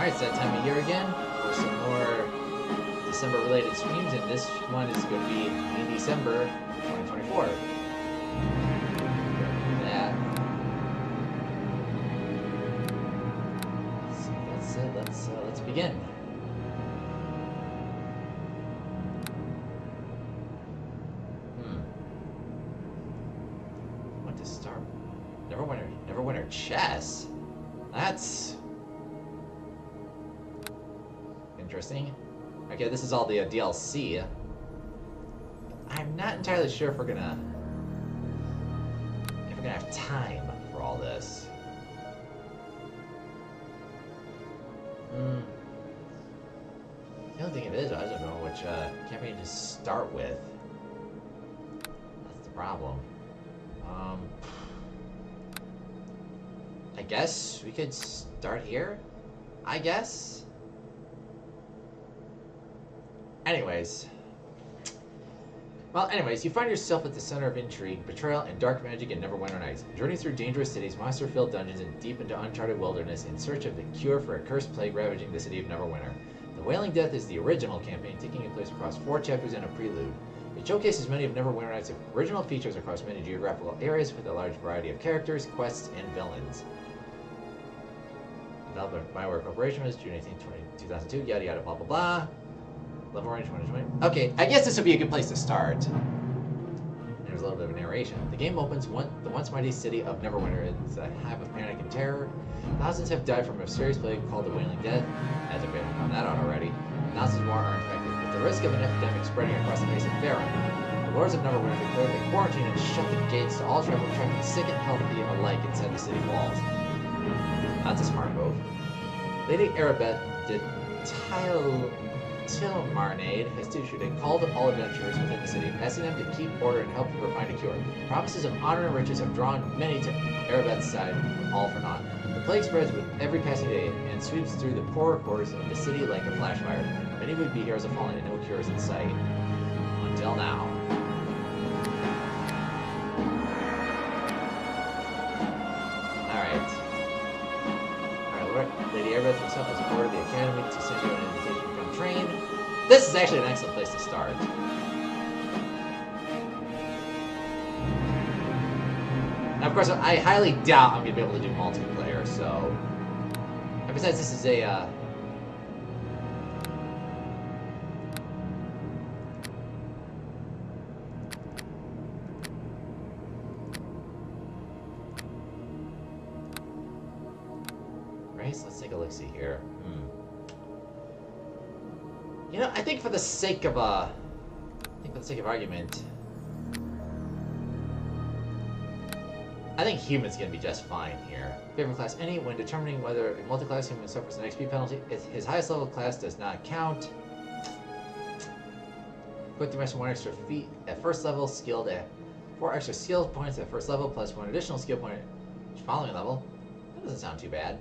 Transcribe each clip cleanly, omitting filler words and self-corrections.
Alright, it's that time of year again for some more December related streams, and this one is going to be D&December 2024. Yeah. So let's begin. What to start? Neverwinter chess. That's interesting. Okay, this is all the DLC. I'm not entirely sure if we're gonna have time for all this. The only thing it is, I don't know which campaign to start with. That's the problem. I guess we could start here. I guess. Anyways, you find yourself at the center of intrigue, betrayal, and dark magic in Neverwinter Nights. Journey through dangerous cities, monster-filled dungeons, and deep into uncharted wilderness in search of the cure for a cursed plague ravaging the city of Neverwinter. The Wailing Death is the original campaign, taking place across 4 chapters and a prelude. It showcases many of Neverwinter Nights' original features across many geographical areas with a large variety of characters, quests, and villains. Developed by Bioware Corporation was June 18, 2002, yada yada blah blah blah. Level range 2020. Okay, I guess this would be a good place to start. There's a little bit of a narration. The game opens the once mighty city of Neverwinter. It's a hive of panic and terror. Thousands have died from a mysterious plague called the Wailing Death, as if we haven't found that out already. Thousands more are infected, with the risk of an epidemic spreading across the face of Faerun. The lords of Neverwinter declared a quarantine and shut the gates to all travel, trapping sick and healthy alike inside the city walls. That's a smart move. Lady Arabeth de Tilmarnade has issued a call to all adventurers within the city, asking them to keep order and help her find a cure. Promises of honor and riches have drawn many to Arabeth's side, all for naught. The plague spreads with every passing day and sweeps through the poorer quarters of the city like a flash fire. Many would-be heroes have fallen and no cure is in sight. Until now. Alright, Lady Arabeth herself has ordered the Academy to send you an invitation to come train. This is actually an excellent place to start. Now, of course, I highly doubt I'm going to be able to do multiplayer, so... And besides, this is a, Race, let's take a look-see here. You know, I think for the sake of argument, I think human's gonna be just fine here. Favorite class any, when determining whether a multi-class human suffers an XP penalty, his highest level class does not count. Put the master 1 extra feat at first level, skilled at 4 extra skill points at first level, plus 1 additional skill point at each following level. That doesn't sound too bad.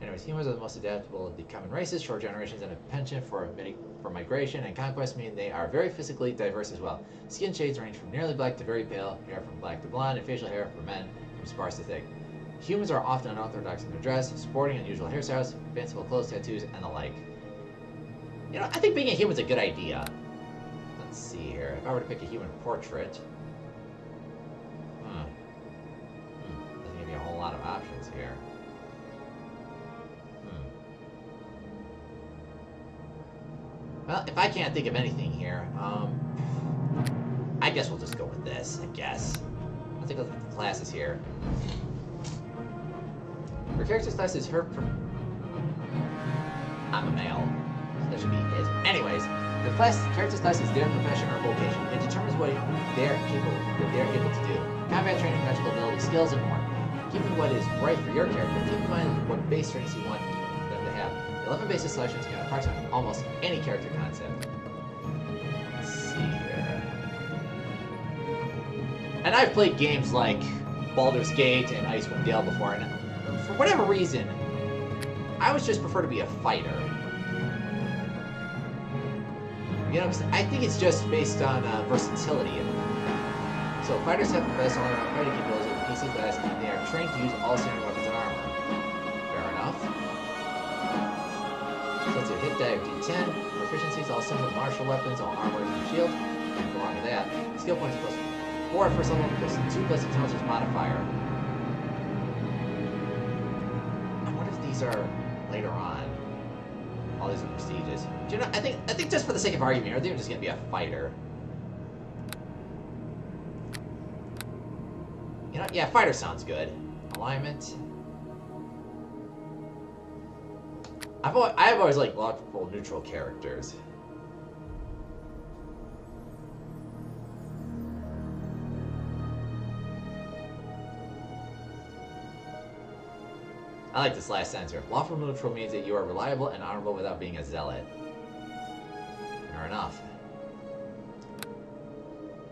Anyways, humans are the most adaptable of the common races. Short generations and a penchant for migration and conquest mean they are very physically diverse as well. Skin shades range from nearly black to very pale, hair from black to blonde, and facial hair for men from sparse to thick. Humans are often unorthodox in their dress, sporting unusual hairstyles, fanciful clothes, tattoos, and the like. You know, I think being a human's a good idea. Let's see here. If I were to pick a human portrait... Doesn't give me a whole lot of options here. Well, if I can't think of anything here, I guess we'll just go with this, I guess. Let's take a look at the classes here. Her character's class is her... I'm a male. So that should be his. Anyways, the character's class is their profession or vocation. It determines what they're able to do. Combat training, magical ability, skills, and more. Keeping what is right for your character, keep in mind what base strengths you want them to have. 11 basic selections can approximate almost any character concept. Let's see here. And I've played games like Baldur's Gate and Icewind Dale before, and for whatever reason, I would just prefer to be a fighter. You know, I think it's just based on versatility. So fighters have the best all-around fighting capabilities of the PC class, and they are trained to use all standard weapons and armor. Fair enough. let's do hit die of D10. Proficiencies all similar to martial weapons, all armor and shield. Can't go wrong with that. Skill points plus 4 at first level, plus 2 plus intelligence modifier. I wonder if these are later on. All these are prestigious. Do you know? I think just for the sake of argument, I think I'm just gonna be a fighter. You know, yeah, fighter sounds good. Alignment. I've always liked logical neutral characters. I like this last sentence here. Lawful neutral means that you are reliable and honorable without being a zealot. Fair enough.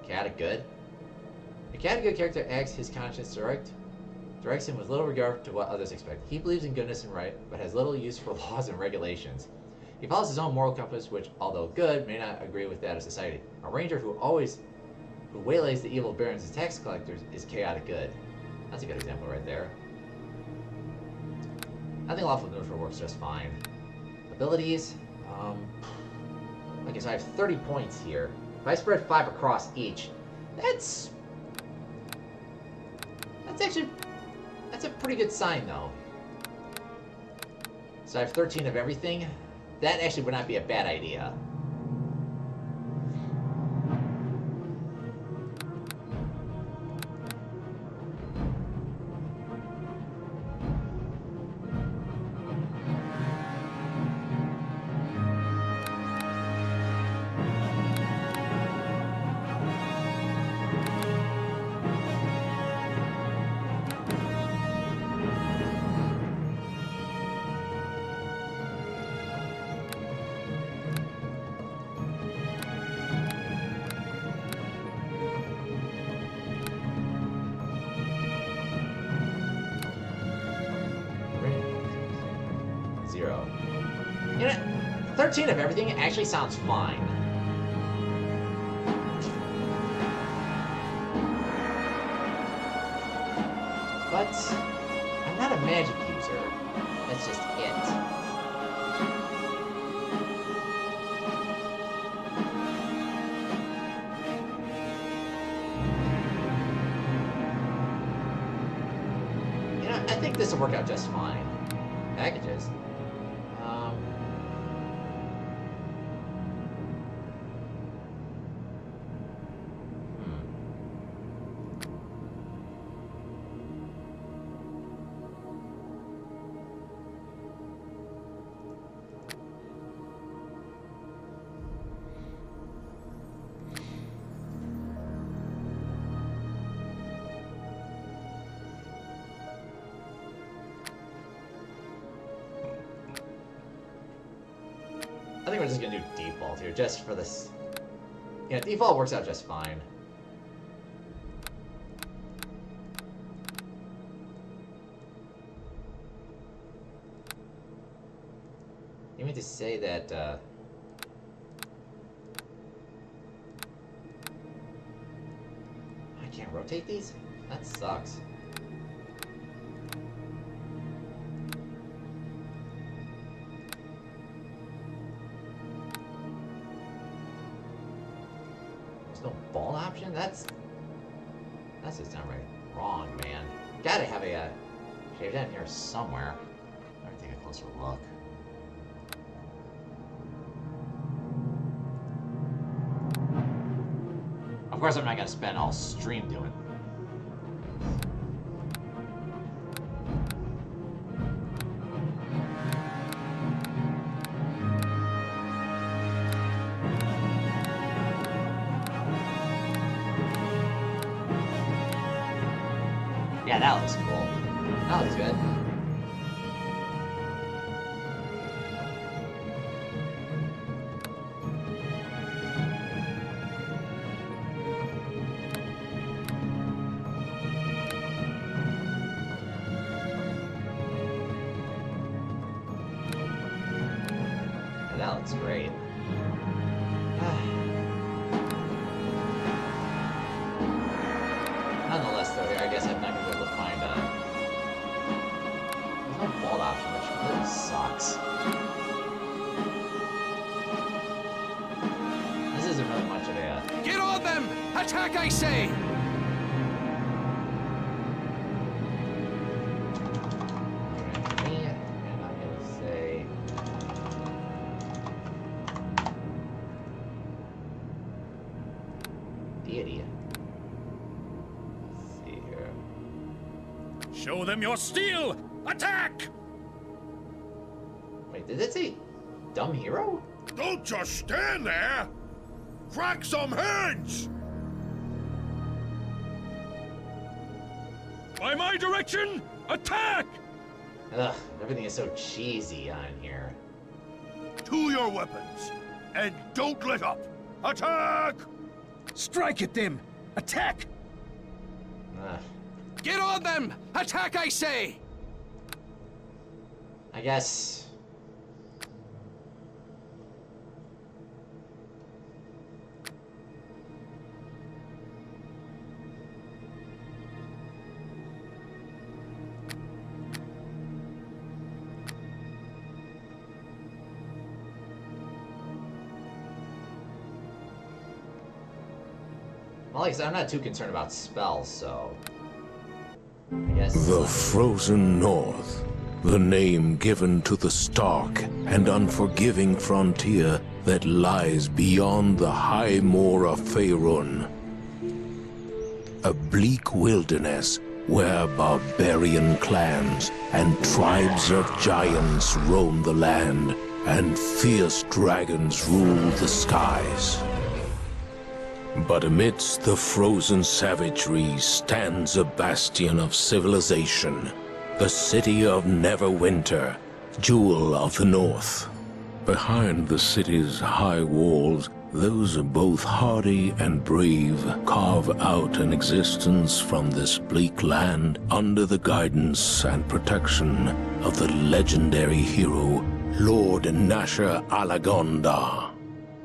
Chaotic good. A chaotic good character acts his conscience directs him with little regard to what others expect. He believes in goodness and right, but has little use for laws and regulations. He follows his own moral compass, which, although good, may not agree with that of society. A ranger who waylays the evil barons and tax collectors is chaotic good. That's a good example right there. I think lawful neutral works just fine. Abilities, okay, so I have 30 points here. If I spread 5 across each, that's a pretty good sign, though. So I have 13 of everything. That actually would not be a bad idea. You know, 13 of everything actually sounds fine. But I'm not a magic user. That's just it. You know, I think this will work out just fine. Packages. I think we're just gonna do default here, just for this. Yeah, default works out just fine. You mean to say that, I can't rotate these? That sucks. No ball option? That's just downright wrong, man. Gotta have a shave down here somewhere. Let me take a closer look. Of course, I'm not gonna spend all stream doing. Yeah, that looks cool. That looks good. Yeah, that looks great. Nonetheless, though, here I guess I'm not gonna be able to find there's no vault option, which really sucks. Get on them! Attack, I say! And I'm gonna say... Deity. Let's see here. Show them your steel! Attack! Wait, did it say dumb hero? Don't just stand there! Crack some heads! By my direction, attack! Ugh, everything is so cheesy on here. To your weapons, and don't let up! Attack! Strike at them! Attack! Ugh. Get on them! Attack, I say! I guess... Well, like I said, I'm not too concerned about spells, so... I guess... The Frozen North, the name given to the stark and unforgiving frontier that lies beyond the high moor of Faerun. A bleak wilderness where barbarian clans and tribes of giants roam the land and fierce dragons rule the skies. But amidst the frozen savagery stands a bastion of civilization, the city of Neverwinter, Jewel of the North. Behind the city's high walls, those both hardy and brave carve out an existence from this bleak land under the guidance and protection of the legendary hero, Lord Nasher Alagonda.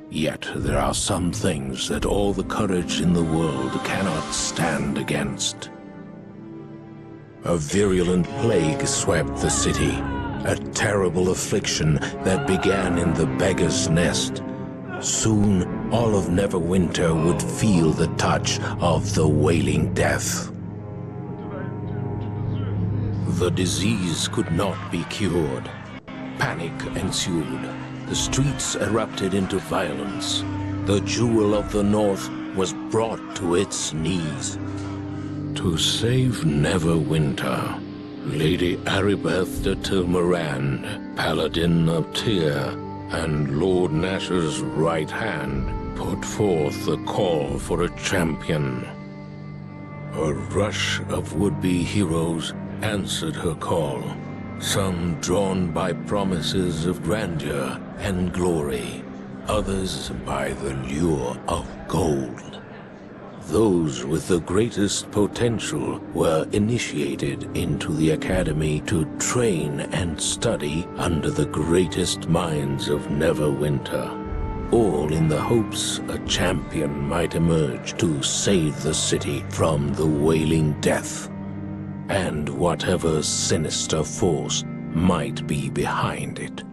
Yet there are some things that all the courage in the world cannot stand against. A virulent plague swept the city, a terrible affliction that began in the beggar's nest. Soon, all of Neverwinter would feel the touch of the Wailing Death. The disease could not be cured. Panic ensued. The streets erupted into violence. The Jewel of the North was brought to its knees. To save Neverwinter, Lady Aribeth de Tilmarand, Paladin of Tyr, and Lord Nasher's right hand put forth the call for a champion. A rush of would-be heroes answered her call, some drawn by promises of grandeur and glory, others by the lure of gold. Those with the greatest potential were initiated into the academy to train and study under the greatest minds of Neverwinter, all in the hopes a champion might emerge to save the city from the Wailing Death and whatever sinister force might be behind it.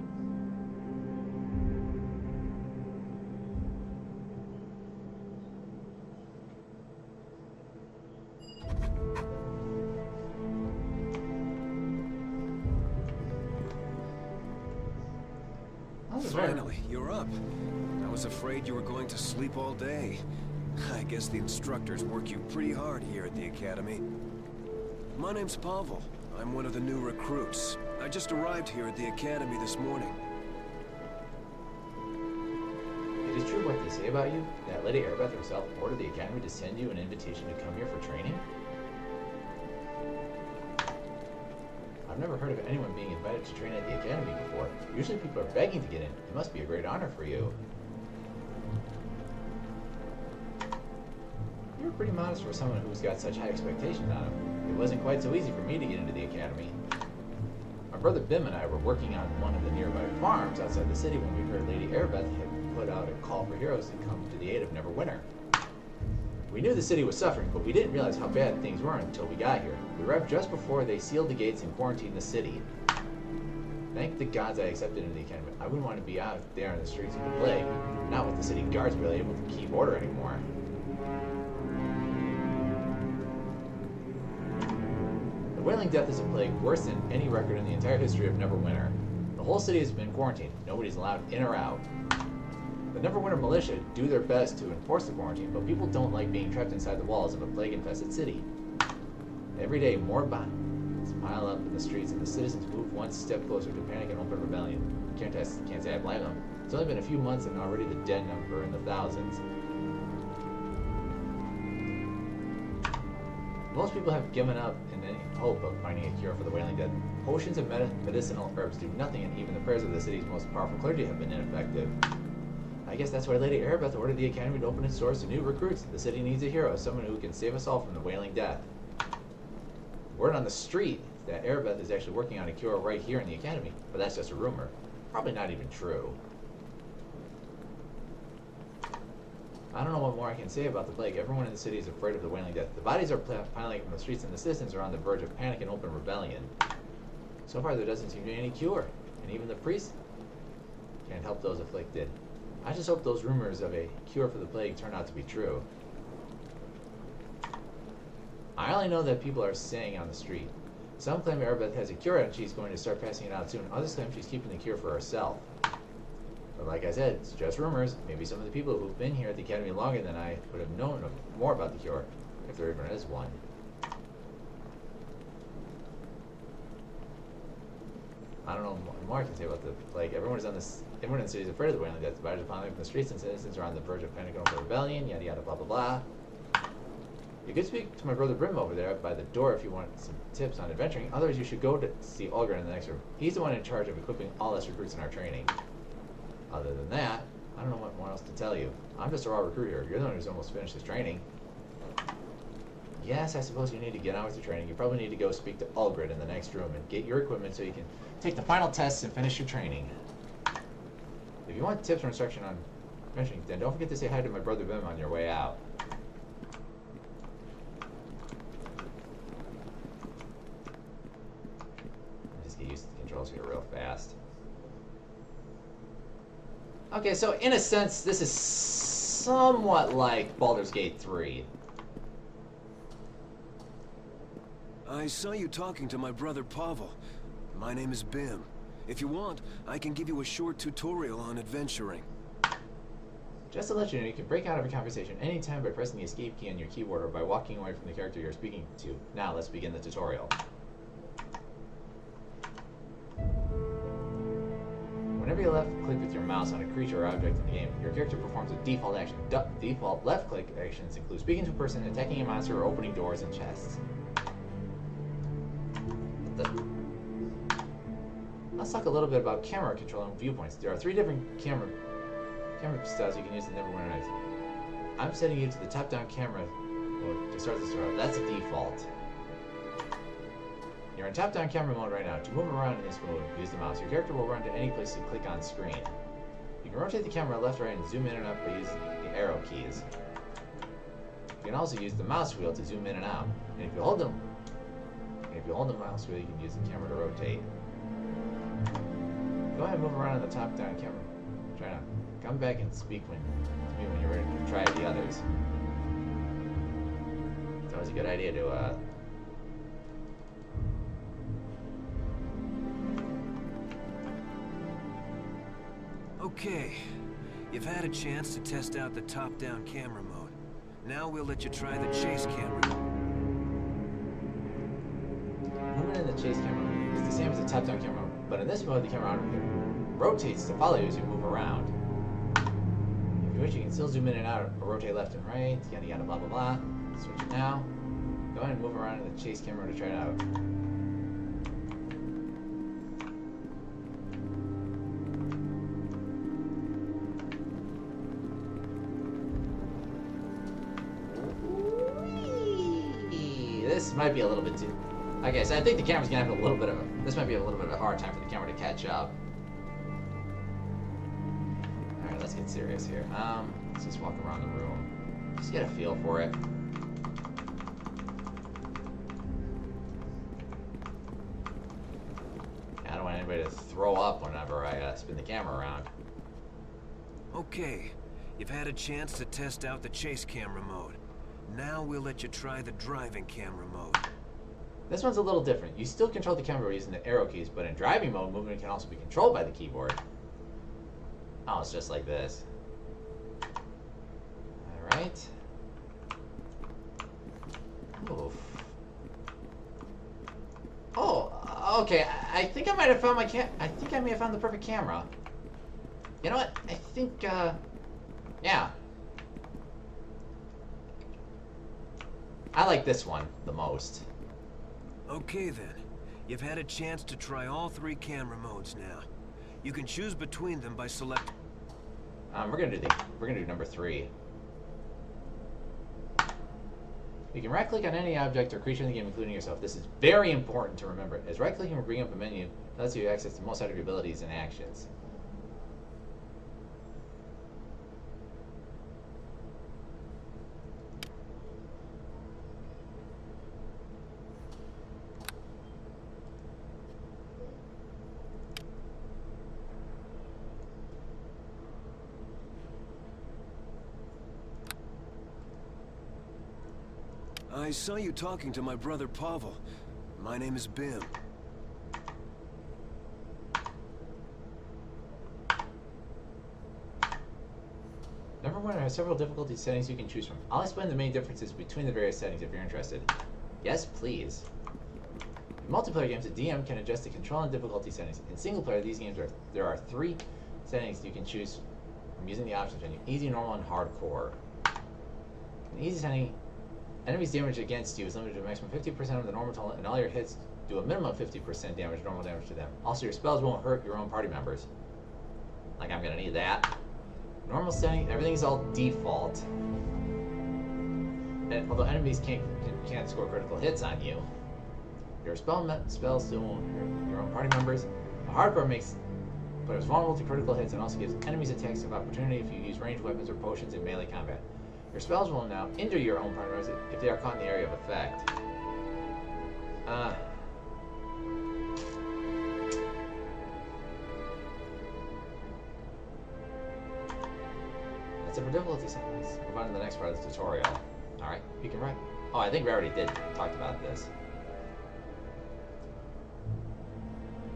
Finally, you're up. I was afraid you were going to sleep all day. I guess the instructors work you pretty hard here at the academy. My name's Pavel. I'm one of the new recruits. I just arrived here at the academy this morning. It is true what they say about you, that Lady Aribeth herself ordered the academy to send you an invitation to come here for training? I've never heard of anyone being invited to train at the academy before. Usually people are begging to get in. It must be a great honor for you. You're pretty modest for someone who's got such high expectations on him. It wasn't quite so easy for me to get into the academy. My brother Bim and I were working on one of the nearby farms outside the city when we heard Lady Aribeth had put out a call for heroes to come to the aid of Neverwinter. We knew the city was suffering, but we didn't realize how bad things were until we got here. We arrived just before they sealed the gates and quarantined the city. Thank the gods I accepted into the academy. I wouldn't want to be out there in the streets of the plague, not with the city guards really able to keep order anymore. The Wailing Death is a plague worse than any record in the entire history of Neverwinter. The whole city has been quarantined. Nobody's allowed in or out. The Neverwinter militia do their best to enforce the quarantine, but people don't like being trapped inside the walls of a plague-infested city. Every day, more bodies pile up in the streets, and the citizens move one step closer to panic and open rebellion. Can't say I blame them. It's only been a few months, and already the dead number in the thousands. Most people have given up in any hope of finding a cure for the Wailing Death. Potions and medicinal herbs do nothing, and even the prayers of the city's most powerful clergy have been ineffective. I guess that's why Lady Erebeth ordered the academy to open its doors to new recruits. The city needs a hero, someone who can save us all from the Wailing Death. Word on the street that Erebeth is actually working on a cure right here in the academy, but that's just a rumor. Probably not even true. I don't know what more I can say about the plague. Everyone in the city is afraid of the Wailing Death. The bodies are piling up from the streets, and the citizens are on the verge of panic and open rebellion. So far, there doesn't seem to be any cure, and even the priests can't help those afflicted. I just hope those rumors of a cure for the plague turn out to be true. I only know that people are saying on the street. Some claim Erebeth has a cure and she's going to start passing it out soon. Others claim she's keeping the cure for herself. But like I said, it's just rumors. Maybe some of the people who've been here at the academy longer than I would have known more about the cure, if there even is one. I don't know what more I can say about the plague. Everyone in the city is afraid of the Wailing Death. The bodies are piling up in the streets, and citizens are on the verge of panic and open rebellion. Yada yada blah blah blah. You could speak to my brother Brim over there by the door if you want some tips on adventuring. Otherwise, you should go to see Olgren in the next room. He's the one in charge of equipping all us recruits in our training. Other than that, I don't know what more else to tell you. I'm just a raw recruiter. You're the one who's almost finished his training. Yes, I suppose you need to get on with your training. You probably need to go speak to Olgren in the next room and get your equipment so you can take the final tests and finish your training. If you want tips or instruction on adventuring, then don't forget to say hi to my brother Brim on your way out. Use the controls here real fast. Okay, so in a sense, this is somewhat like Baldur's Gate 3. I saw you talking to my brother Pavel. My name is Bim. If you want, I can give you a short tutorial on adventuring. Just to let you know, you can break out of a conversation anytime by pressing the escape key on your keyboard or by walking away from the character you're speaking to. Now, let's begin the tutorial. Whenever you left-click with your mouse on a creature or object in the game, your character performs a default action. Default left-click actions include speaking to a person, attacking a monster, or opening doors and chests. Let's talk a little bit about camera control and viewpoints. There are 3 different camera styles you can use in Neverwinter Nights. I'm setting you to the top-down camera mode to start this tutorial. That's a default. You're in top-down camera mode right now. To move around in this mode, use the mouse. Your character will run to any place you click on screen. You can rotate the camera left, right, and zoom in and out by using the arrow keys. You can also use the mouse wheel to zoom in and out. And if you hold the mouse wheel, you can use the camera to rotate. Go ahead and move around on the top-down camera. Try to come back and speak to me when you're ready to try the others. It's always a good idea to Okay, you've had a chance to test out the top-down camera mode. Now we'll let you try the chase camera mode. Moving in the chase camera is the same as the top-down camera, but in this mode, the camera rotates to follow you as you move around. If you wish, you can still zoom in and out or rotate left and right, yada yada blah blah blah. Switch it now. Go ahead and move around in the chase camera to try it out. This might be a little bit too... Okay, so I think the camera's gonna have a little bit of a... This might be a little bit of a hard time for the camera to catch up. Alright, let's get serious here. Let's just walk around the room. Just get a feel for it. I don't want anybody anybody to throw up whenever I spin the camera around. Okay, you've had a chance to test out the chase camera mode. Now we'll let you try the driving camera mode. This one's a little different. You still control the camera using the arrow keys, but in driving mode, movement can also be controlled by the keyboard. Oh, it's just like this. Alright. Oof. Oh, okay. I think I might have found I think I may have found the perfect camera. You know what? I think, yeah. I like this one the most. Okay then. You've had a chance to try all 3 camera modes now. You can choose between them by selecting. We're gonna do number 3. You can right-click on any object or creature in the game, including yourself. This is very important to remember, as right-clicking will bring up a menu that lets you access to most out of your abilities and actions. I saw you talking to my brother Pavel. My name is Bim. Number 1 has several difficulty settings you can choose from. I'll explain the main differences between the various settings if you're interested. Yes, please. In multiplayer games, the DM can adjust the control and difficulty settings. In single player, there are 3 settings you can choose from using the options menu: easy, normal, and hardcore. In easy setting, enemies' damage against you is limited to a maximum 50% of the normal total, and all your hits do a minimum of 50% normal damage to them. Also, your spells won't hurt your own party members. Like, I'm gonna need that. Normal setting, everything's all default. And although enemies can't score critical hits on you, your spells still won't hurt your own party members. A hardcore makes players vulnerable to critical hits and also gives enemies attacks of opportunity if you use ranged weapons or potions in melee combat. Your spells will now injure your own party members if they are caught in the area of effect. That's it for difficulty settings. Move on to the next part of the tutorial. Alright, you can write. Oh, I think we already talked about this.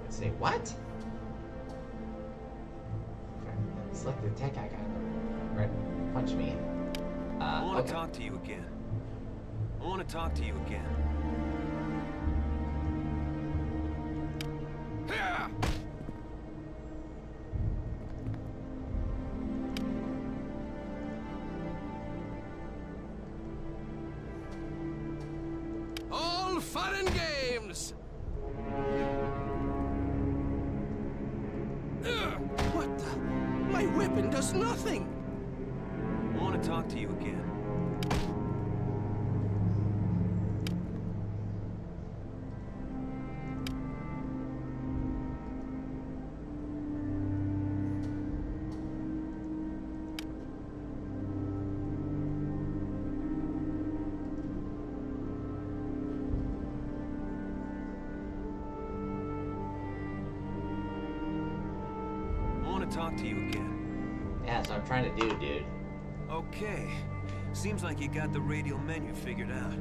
Let's see, what? Okay, select the attack icon. Right, punch me. I want to talk to you again. I want to talk to you again. Here! All fun and games! What the? My weapon does nothing! I want to talk to you again. I want to talk to you again. Yeah, that's what I'm trying to do, dude. Okay. Seems like you got the radial menu figured out.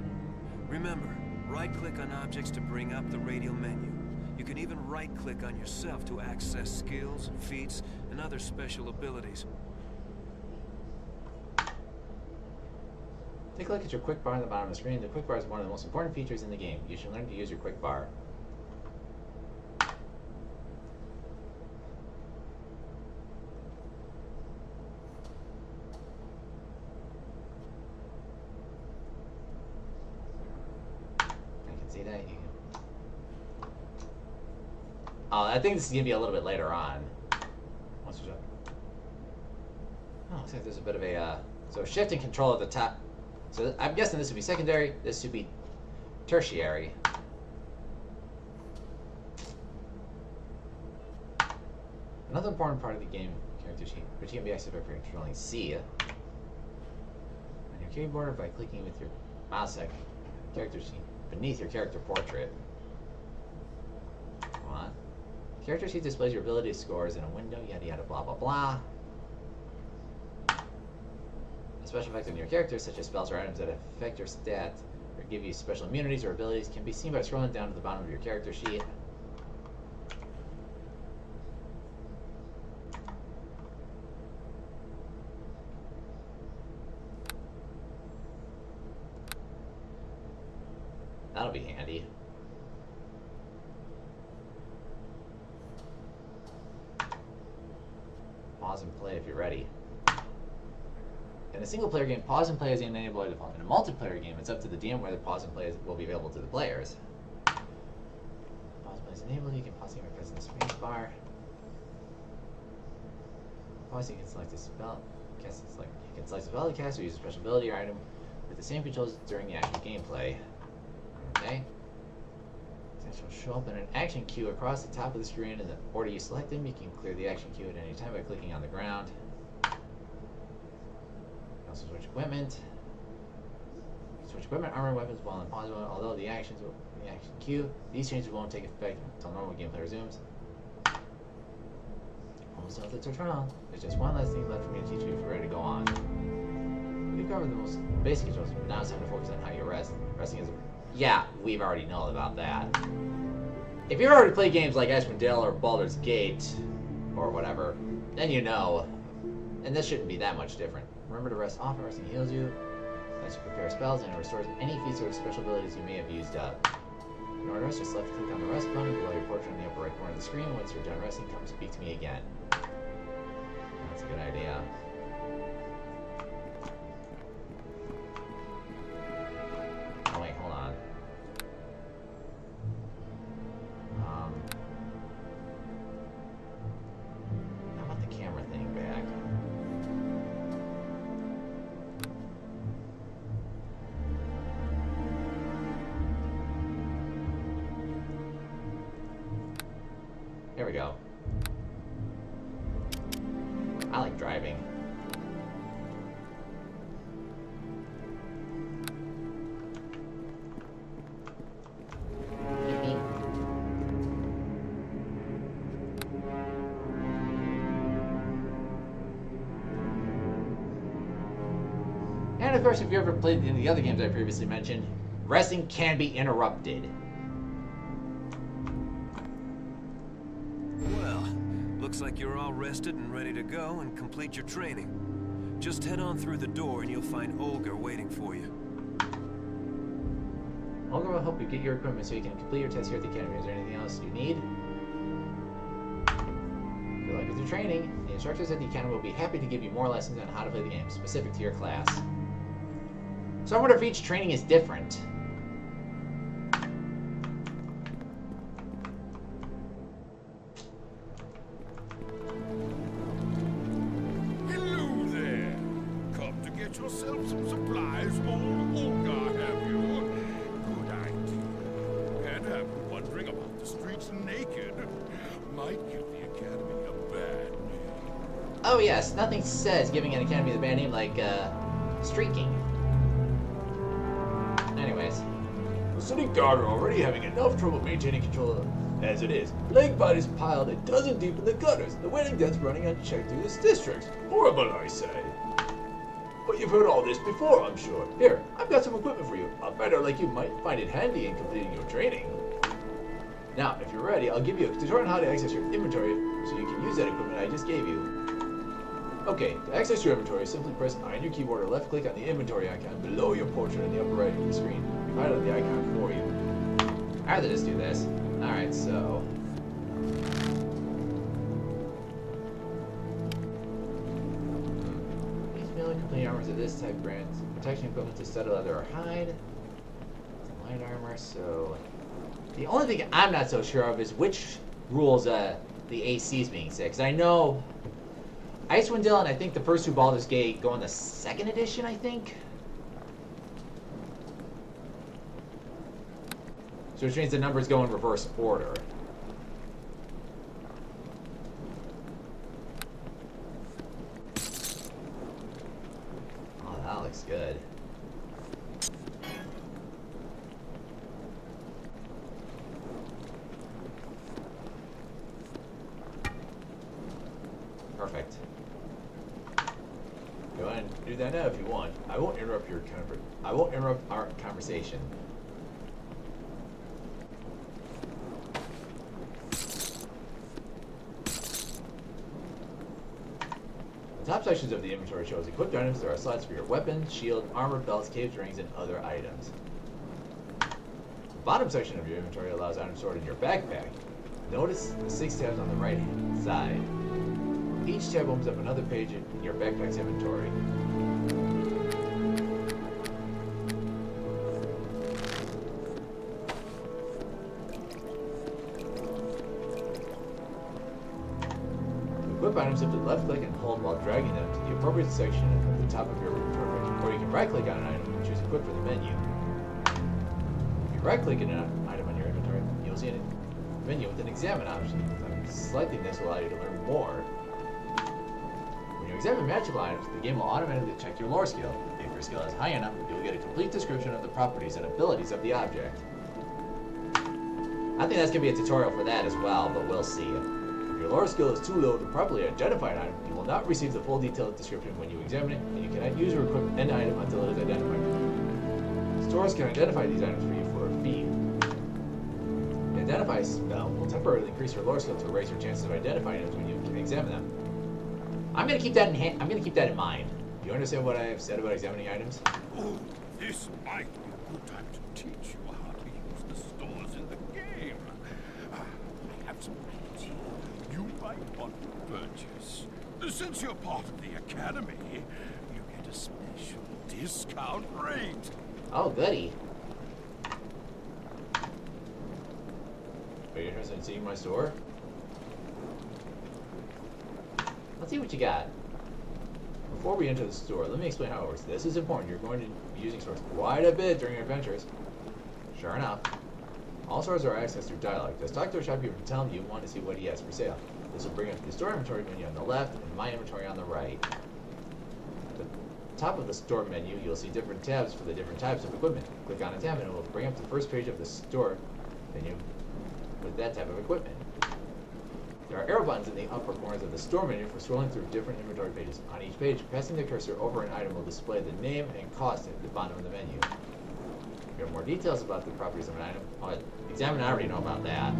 Remember, right-click on objects to bring up the radial menu. You can even right-click on yourself to access skills, feats, and other special abilities. Take a look at your quick bar on the bottom of the screen. The quick bar is one of the most important features in the game. You should learn to use your quick bar. I think this is gonna be a little bit later on. Oh, looks like there's a bit of a so shift and control at the top. So I'm guessing this would be secondary. This would be tertiary. Another important part of the game character sheet, which can be accessed by controlling C on your keyboard by clicking with your mouse character sheet beneath your character portrait. Come on. Character sheet displays your ability scores in a window, yada yada blah blah blah. A special effect on your character, such as spells or items that affect your stats or give you special immunities or abilities, can be seen by scrolling down to the bottom of your character sheet. That'll be handy. Pause and play if you're ready. In a single-player game, pause and play is enabled by default. In a multiplayer game, it's up to the DM whether pause and play will be available to the players. Pause and play is enabled. You can pause the game by pressing the space bar. Pause, you can select a spell. You can select a spell to cast or use a special ability or item with the same controls during the actual gameplay. Okay. This will show up in an action queue across the top of the screen in the order you select them. You can clear the action queue at any time by clicking on the ground. Also switch equipment. Switch equipment, armor, weapons while in pause mode. Although the actions will in the action queue, these changes won't take effect until normal gameplay resumes. Almost done with the tutorial. There's just one last thing left for me to teach you if you're ready to go on. We've covered the most basic controls, but now it's time to focus on how you rest. Resting is yeah, we've already known about that. If you've already played games like Icewind Dale or Baldur's Gate or whatever, then you know. And this shouldn't be that much different. Remember to rest often. Resting heals you, lets you prepare spells, and it restores any feats or special abilities you may have used up. In order to rest, just left click on the rest button below your portrait on the upper right corner of the screen. Once you're done resting, come speak to me again. That's a good idea. Oh wait, hold on. How about the camera thing back? There we go. I like driving. And of course, if you ever played any of the other games I previously mentioned, resting can be interrupted. Well, looks like you're all rested and ready to go and complete your training. Just head on through the door and you'll find Olga waiting for you. Olga will help you get your equipment so you can complete your test here at the Academy. Is there anything else you need? Good luck with your training. The instructors at the Academy will be happy to give you more lessons on how to play the game, specific to your class. So I wonder if each training is different. Hello there. Come to get yourself some supplies, old Olga, have you? Good idea. And have you wandering about the streets naked? Might give the Academy a bad name. Oh yes, nothing says giving an academy the bad name like, streaking. Anyways. The city guard are already having enough trouble maintaining control as it is. Leg bodies piled a dozen deep in the gutters. The waiting deaths running unchecked through this district. Horrible, I say. But you've heard all this before, I'm sure. Here, I've got some equipment for you. A fighter like you might find it handy in completing your training. Now, if you're ready, I'll give you a tutorial on how to access your inventory so you can use that equipment I just gave you. Okay, to access your inventory, simply press I on your keyboard or left click on the inventory icon below your portrait in the upper right of the screen. We've highlighted the icon for you. I'd rather just do this. Alright, so... Each million complete armors of this type grants protection equivalent to studded leather or hide. Some light armor, so... The only thing I'm not so sure of is which rules the AC is being set. Because I know Icewind Dale and I think the first two Baldur's Gate go in the 2nd edition, I think. So which means the numbers go in reverse order. Oh, that looks good. do that now if you want. I won't interrupt our conversation. The top sections of the inventory shows equipped items. There are slots for your weapons, shield, armor, belts, capes, rings, and other items. The bottom section of your inventory allows items stored in your backpack. Notice the 6 tabs on the right-hand side. Each tab opens up another page in your backpack's inventory. Equip items, simply left-click and hold while dragging them to the appropriate section at the top of your inventory, or you can right-click on an item and choose Equip from the menu. If you right-click on an item on your inventory, you'll see a menu with an Examine option. Selecting this will allow you to learn more. When you examine matchable items, the game will automatically check your lore skill. If your skill is high enough, you'll get a complete description of the properties and abilities of the object. I think that's going to be a tutorial for that as well, but we'll see. If your lore skill is too low to properly identify an item, you will not receive the full detailed description when you examine it, and you cannot use or equip an item until it is identified. Stores can identify these items for you for a fee. The Identify spell will temporarily increase your lore skill to raise your chances of identifying items when you can examine them. I'm gonna keep that in mind. Do you understand what I have said about examining items? Oh, this might be a good time to teach you how to use the stores in the game. I have some items here you might want to purchase. Since you're part of the Academy, you get a special discount rate. Oh, goody. Are you interested in seeing my store? Let's see what you got. Before we enter the store, let me explain how it works. This is important. You're going to be using stores quite a bit during your adventures. Sure enough, all stores are accessed through dialogue. Just talk to a shopkeeper and tell him you want to see what he has for sale. This will bring up the store inventory menu on the left and my inventory on the right. At the top of the store menu, you'll see different tabs for the different types of equipment. Click on a tab and it will bring up the first page of the store menu with that type of equipment. There are arrow buttons in the upper corners of the store menu for scrolling through different inventory pages. On each page, passing the cursor over an item will display the name and cost at the bottom of the menu. If you have more details about the properties of an item, examine, I already know about that.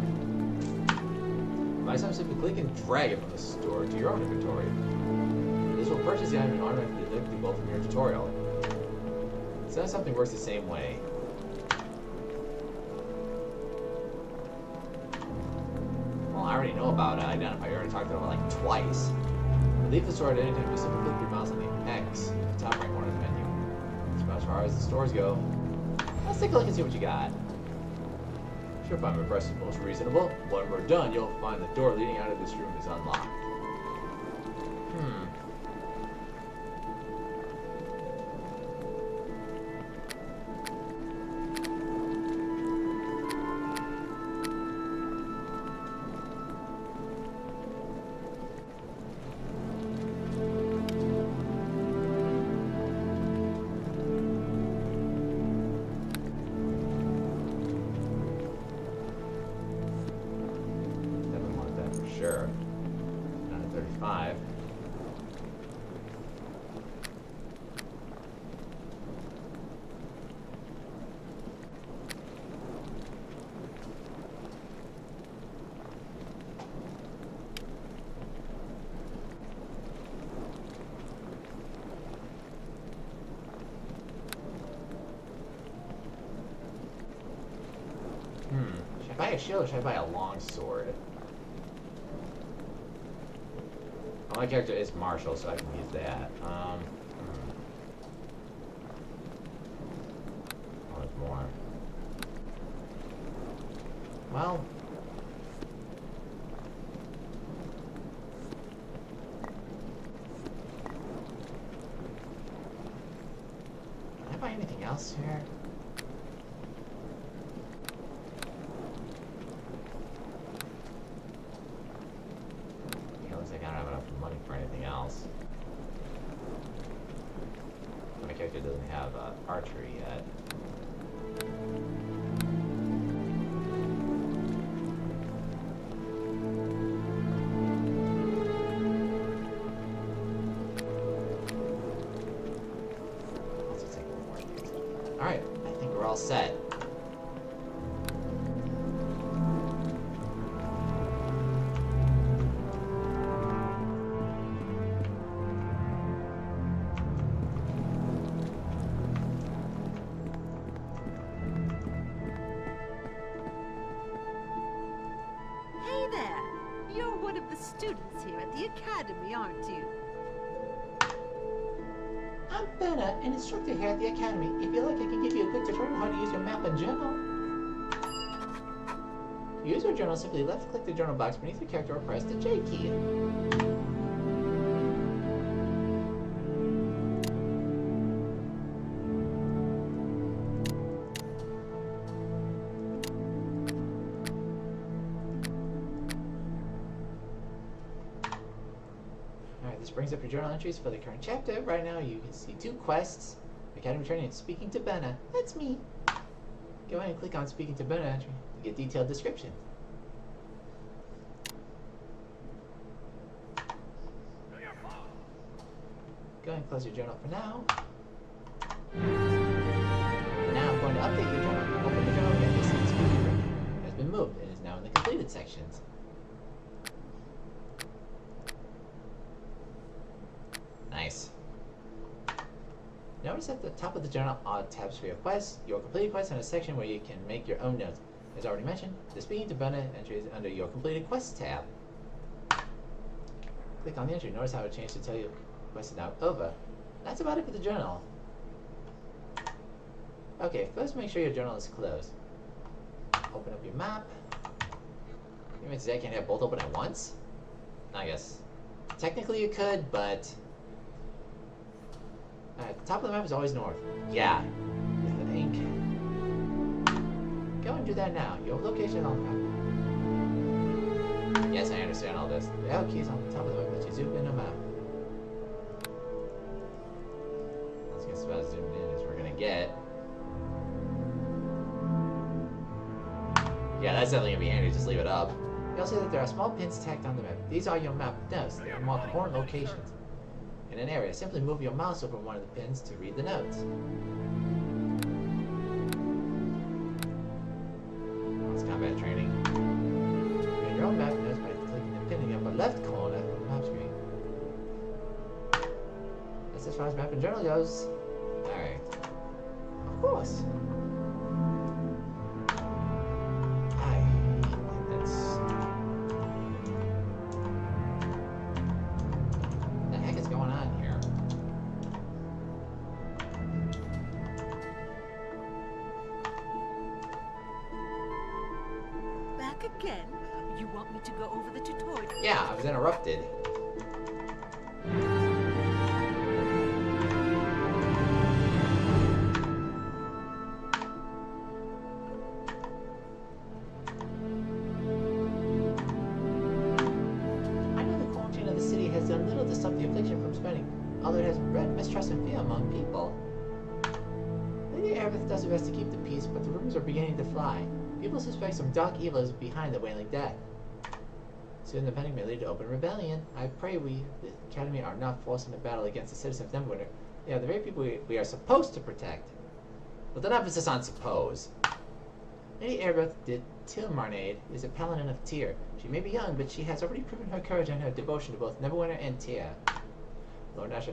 By some, simply click and drag it from the store to your own inventory. This will purchase the item and automatically deduct the gold from your tutorial. So something works the same way. I already know about Identify. I already talked about it like twice. Leave the store at any time. Just simply click your mouse on the X at the top right corner of the menu. So as far as the stores go, let's take a look and see what you got. Sure, if I'm impressed, it's most reasonable. When we're done, you'll find the door leading out of this room is unlocked. Sure. Down to 35. Should I buy a shield or should I buy a long sword? My character is Marshall, so I can use that. Oh, there's more. Well. Can I buy anything else here? I don't have enough money for anything else. My character doesn't have archery yet. Alright, I think we're all set. Hey there! You're one of the students here at the Academy, aren't you? I'm Benna, an instructor here at the Academy. If you like, I can give you a quick tutorial on how to use your map and journal. To use your journal, simply left-click the journal box beneath your character or press the J key. This brings up your journal entries for the current chapter. Right now you can see 2 quests. Academy Training and Speaking to Benna. That's me. Go ahead and click on Speaking to Benna to get detailed description. Go ahead and close your journal for now. Now I'm going to update your journal. Open the journal again. This has been moved and is now in the completed sections. Nice. Notice at the top of the journal are tabs for your quests, your completed quests, and a section where you can make your own notes. As already mentioned, the Speaking to Benna entry is under your completed quests tab. Click on the entry. Notice how it changed to tell you quest is now over. That's about it for the journal. Okay, first make sure your journal is closed. Open up your map. You mean to say I can't have both open at once? I guess. Technically you could, but... Alright, the top of the map is always north. Yeah. With the ink. Go and do that now. Your location on the map. Yes, I understand all this. The arrow key is on the top of the map, but you zoom in a map. Let's get about as zoomed in as we're gonna get. Yeah, that's definitely gonna be handy. Just leave it up. You'll see that there are small pins tacked on the map. These are your map notes. They mark important locations in an area. Simply move your mouse over one of the pins to read the notes. That's combat training. Get your own map notes by clicking the pin in the upper left corner of the map screen. That's as far as map and journal goes. Alright. Of course. Again? You want me to go over the tutorial? Yeah, I was interrupted. I know the quarantine of the city has done little to stop the affliction from spreading, although it has bred mistrust and fear among people. Lady Aerith does her best to keep the peace, but the rumors are beginning to fly. People suspect some dark evil is behind the Wailing Death. Soon the panic may lead to open rebellion. I pray we, the Academy, are not forced into battle against the citizens of Neverwinter. They are the very people we are supposed to protect. With an emphasis on suppose. Lady Aerith de Tilmarnade is a paladin of Tyr. She may be young, but she has already proven her courage and her devotion to both Neverwinter and Tyr. Lord Nasha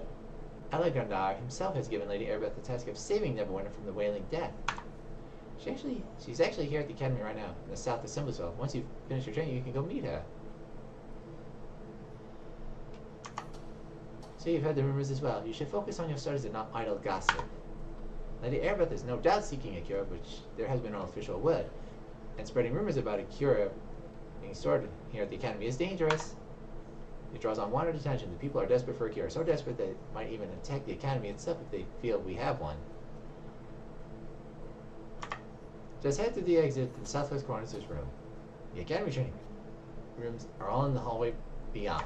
Elegrandar himself has given Lady Aerith the task of saving Neverwinter from the Wailing Death. She's actually here at the Academy right now, in the South Assembly Hall. Once you've finished your training, you can go meet her. So you've heard the rumors as well. You should focus on your studies and not idle gossip. Lady Aerith is no doubt seeking a cure, which there has been no official word. And spreading rumors about a cure being stored here at the Academy is dangerous. It draws unwanted attention. The people are desperate for a cure, so desperate they might even attack the Academy itself if they feel we have one. Just head to the exit in the southwest corner of this room. The Academy training rooms are all in the hallway beyond.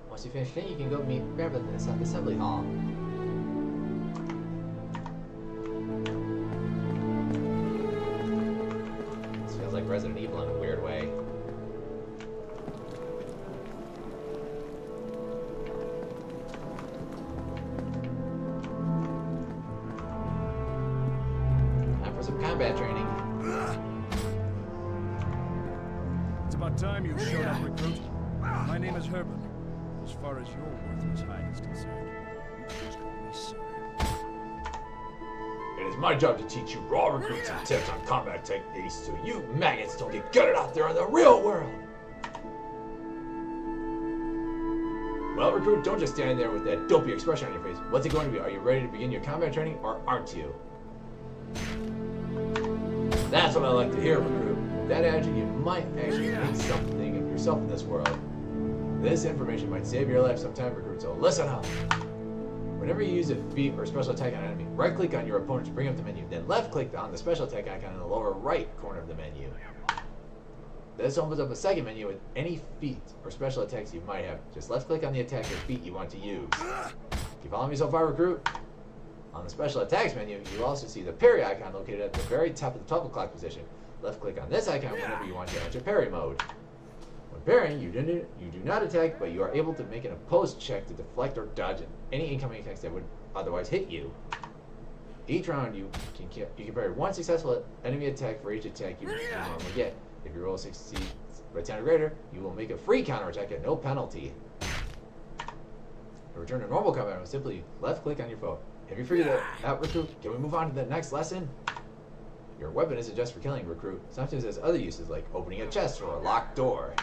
Once you finish training, you can go meet Grandpa in the South Assembly Hall. This feels like Resident Evil in a weird way. for some combat training. It's about time you showed up, recruit. My name is Herbert. As far as your worthless hide is concerned, you can just call me sir. It is my job to teach you raw recruits and tips on combat techniques so you maggots don't get gutted out there in the real world. Well, recruit, don't just stand there with that dopey expression on your face. What's it going to be? Are you ready to begin your combat training, or aren't you? That's what I like to hear, recruit. With that attitude, you might actually make something of yourself in this world. This information might save your life sometime, recruit, so listen up. Whenever you use a feat or special attack on an enemy, right-click on your opponent to bring up the menu, then left-click on the special attack icon in the lower right corner of the menu. This opens up a second menu with any feat or special attacks you might have. Just left-click on the attack or feat you want to use. You follow me so far, recruit? On the special attacks menu, you also see the parry icon located at the very top of the 12 o'clock position. Left-click on this icon whenever you want to enter parry mode. When parrying, you do not attack, but you are able to make an opposed check to deflect or dodge any incoming attacks that would otherwise hit you. Each round, you can parry one successful enemy attack for each attack you normally get. If your roll succeeds by 10 or greater, you will make a free counterattack at no penalty. To return to normal combat mode, simply left-click on your foe. Have you figured that out, recruit? Can we move on to the next lesson? Your weapon isn't just for killing, recruit. Sometimes it has other uses, like opening a chest or a locked door.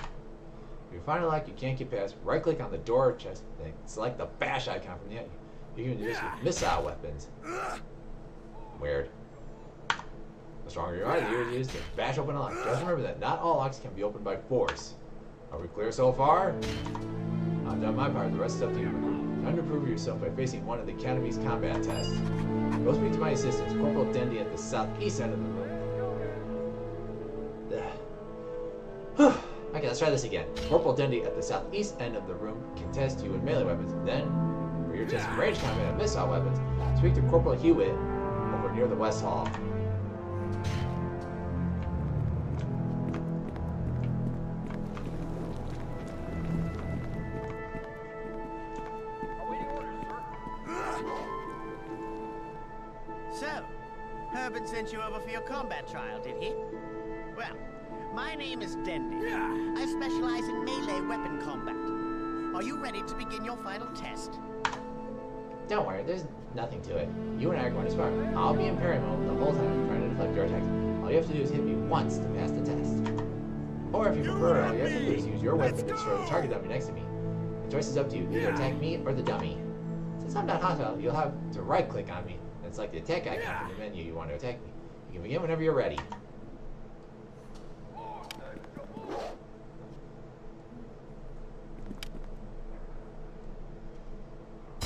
If you find a lock you can't get past, right-click on the door or chest, then select the bash icon from the end. You can do this with missile weapons. Weird. The stronger you are, the easier it is to bash open a lock. Just remember that not all locks can be opened by force. Are we clear so far? I've done my part, the rest is up to you. Time to prove yourself by facing one of the Academy's combat tests. Go speak to my assistants, Corporal Dendy at the southeast end of the room. Okay, let's try this again. Corporal Dendy at the southeast end of the room can test you in melee weapons. Then, for your test of range combat and missile weapons, speak to Corporal Hewitt over near the West Hall. So, Herbert sent you over for your combat trial, did he? Well, my name is Dendy. I specialize in melee weapon combat. Are you ready to begin your final test? Don't worry, there's nothing to it. You and I are going to spar. I'll be in parry mode the whole time trying to deflect your attacks. All you have to do is hit me once to pass the test. Or if you prefer, all you have to do is use your weapon to destroy the target dummy next to me. The choice is up to you. Either attack me or the dummy. Since I'm not hostile, you'll have to right-click on me and select the attack icon from the menu you want to attack me. You can begin whenever you're ready.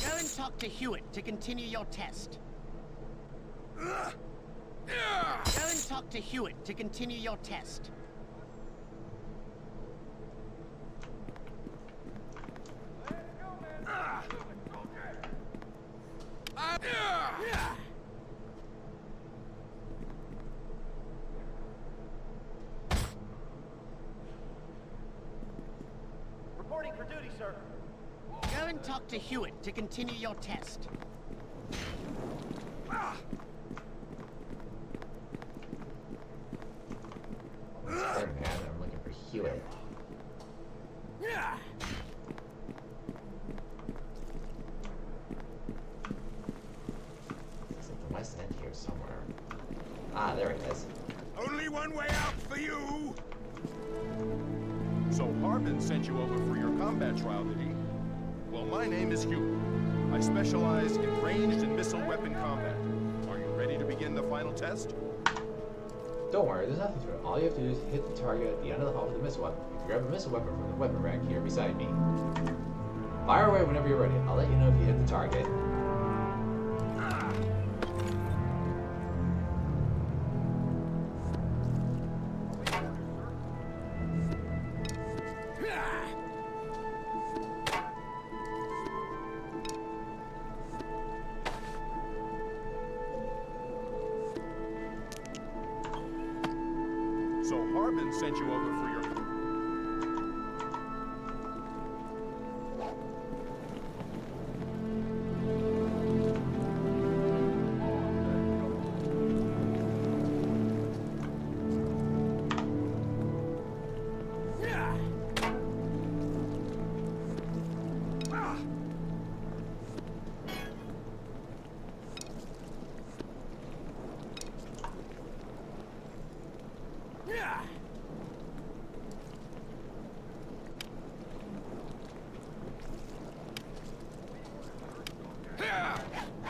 Go and talk to Hewitt to continue your test. Go and talk to Hewitt to continue your test. Reporting for duty, sir. Go and talk to Hewitt to continue your test. Sorry, man, I'm looking for Hewitt. It's at the west end here somewhere. Ah, there it is. Only one way out for you! So Harbin sent you over for your combat trial, did he? Well, my name is Hugh. I specialize in ranged and missile weapon combat. Are you ready to begin the final test? Don't worry, there's nothing to it. All you have to do is hit the target at the end of the hall with a missile weapon. You can grab a missile weapon from the weapon rack here beside me. Fire away whenever you're ready. I'll let you know if you hit the target. So Harbin sent you over for your...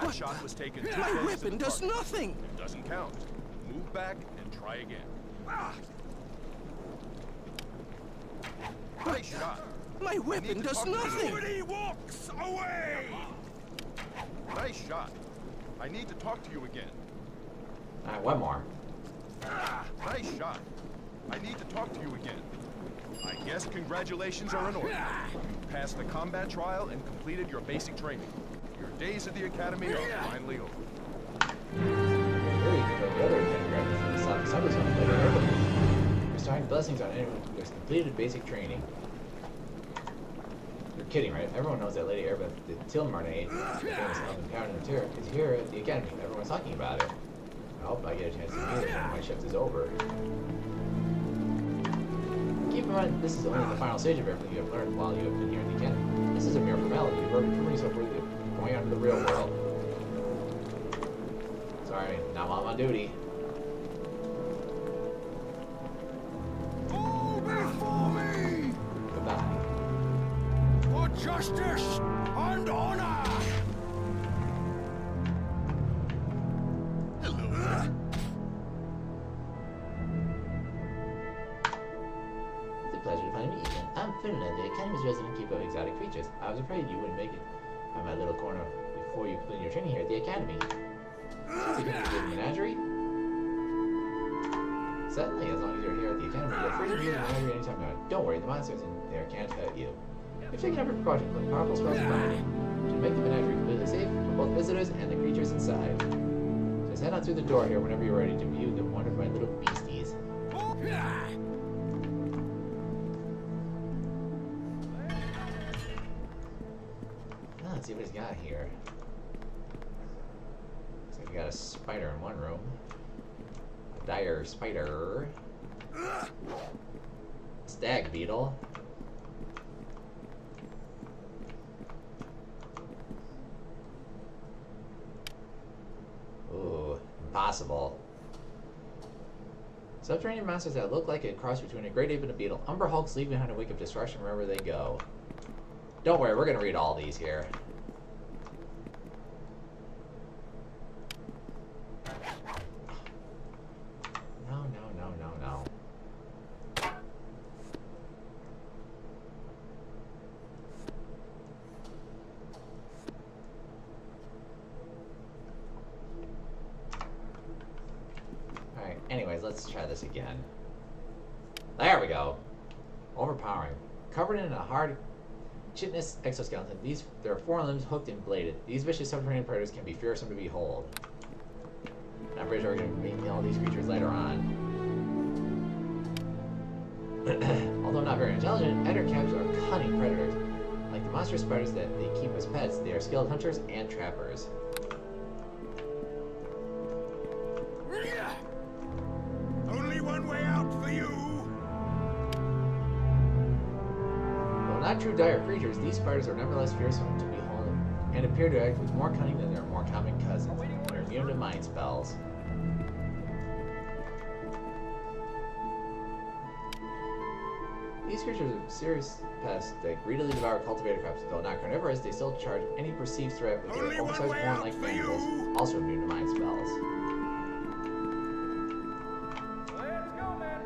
That shot was taken too My close to weapon the does target. nothing! It doesn't count. Move back and try again. Nice shot. My weapon does nothing! Nobody walks away! Nice shot. I need to talk to you again. Alright, one more. Nice shot. I need to talk to you again. I guess congratulations are in order. You passed the combat trial and completed your basic training. Your days at the academy are finally over. Very good. The other Academy graduates from the South Assembly Zone later earlier. Bestowing blessings on anyone who has completed basic training. You're kidding, right? Everyone knows that Lady Airbeth, the TMNT, the famous Elven Paladin of Terror, is here at the Academy. Everyone's talking about it. I hope I get a chance to meet her when my shift is over. Keep in mind, this is only the final stage of everything you have learned while you have been here at the Academy. This is a mere formality. You've already proven yourself worthy of going out into the real world. Sorry, now I'm on duty. Go before me! Goodbye. For justice and honor! Hello there. It's a pleasure to finally meet you again. I'm Finland, the Academy's resident keeper of exotic creatures. I was afraid you wouldn't make it on my little corner before you completed your training here at the Academy. So you can do the menagerie? Certainly, as long as you're here at the Academy, you're free to view the menagerie anytime you want. Don't worry, the monsters in there can't hurt you. We've taken every precaution with powerful spells and binding to make the menagerie completely safe for both visitors and the creatures inside. Just head on through the door here whenever you're ready to view the wonder of my little beasties. Let's see what he's got here. Looks like we got a spider in one room. A dire spider. Stag beetle. Ooh, impossible. Subterranean monsters that look like a cross between a great ape and a beetle. Umber hulks leave behind a wake of destruction wherever they go. Don't worry, we're gonna read all these here. No. Alright, anyways, let's try this again. There we go. Overpowering. Covered in a hard chitinous exoskeleton, there are 4 limbs hooked and bladed. These vicious subterranean predators can be fearsome to behold. I'm pretty sure we're going to meet all these creatures later on. Although not very intelligent, ettercaps are cunning predators. Like the monstrous spiders that they keep as pets, they are skilled hunters and trappers. Only one way out for you! Though not true dire creatures, these spiders are nevertheless fearsome to behold and appear to act with more cunning than their more common cousins. They're immune to mind spells. These creatures are serious pests that greedily devour cultivated crops. Though not carnivorous, they still charge any perceived threat with their oversized horn-like mandibles, also immune to mind spells. Let's go, man.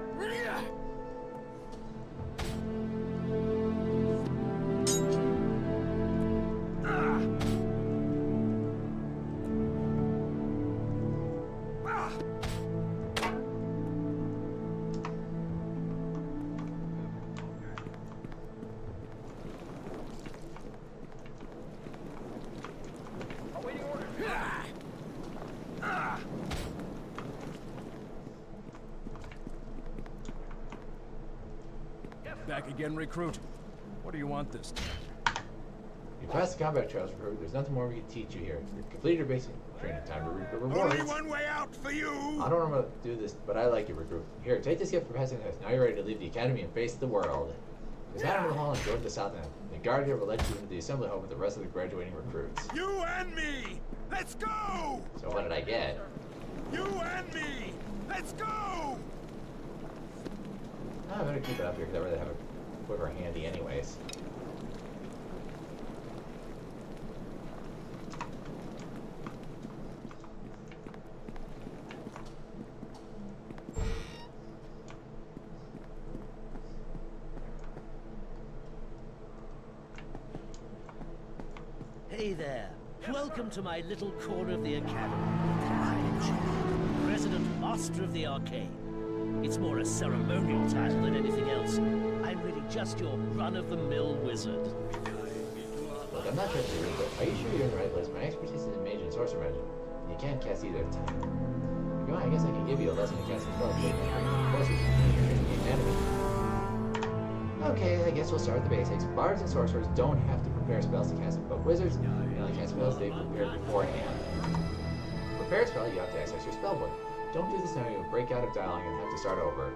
Awaiting orders. Back again, recruit. What do you want this time? You passed the combat trials, recruit. There's nothing more we can teach you here. You completed your basic training. Time to reap the rewards. Only one way out for you! I don't know how to do this, but I like you, recruit. Here, take this gift for passing the test. Now you're ready to leave the academy and face the world. Just head over the hall and go to the south end. The guard here will let you into the assembly hall with the rest of the graduating recruits. You and me! Let's go! So what did I get? You and me! Let's go! I better keep it up here because I really have a quiver handy anyways. Hey there. Welcome to my little corner of the Academy. I'm Jim, President Master of the Arcane. It's more a ceremonial title than anything else. I'm really just your run-of-the-mill wizard. Look, I'm not sure if you're right, but are you sure you're in the right place? My expertise is in mage and sorcerer magic, and you can't cast either at a time. If you want, I guess I can give you a lesson in casting spells, but of course it's in the academy. Okay, I guess we'll start with the basics. Bards and sorcerers don't have to prepare spells to cast them, but wizards, they only cast spells they've prepared beforehand. To prepare a spell, you have to access your spellbook. Don't do this now, you'll break out of dialogue and have to start over.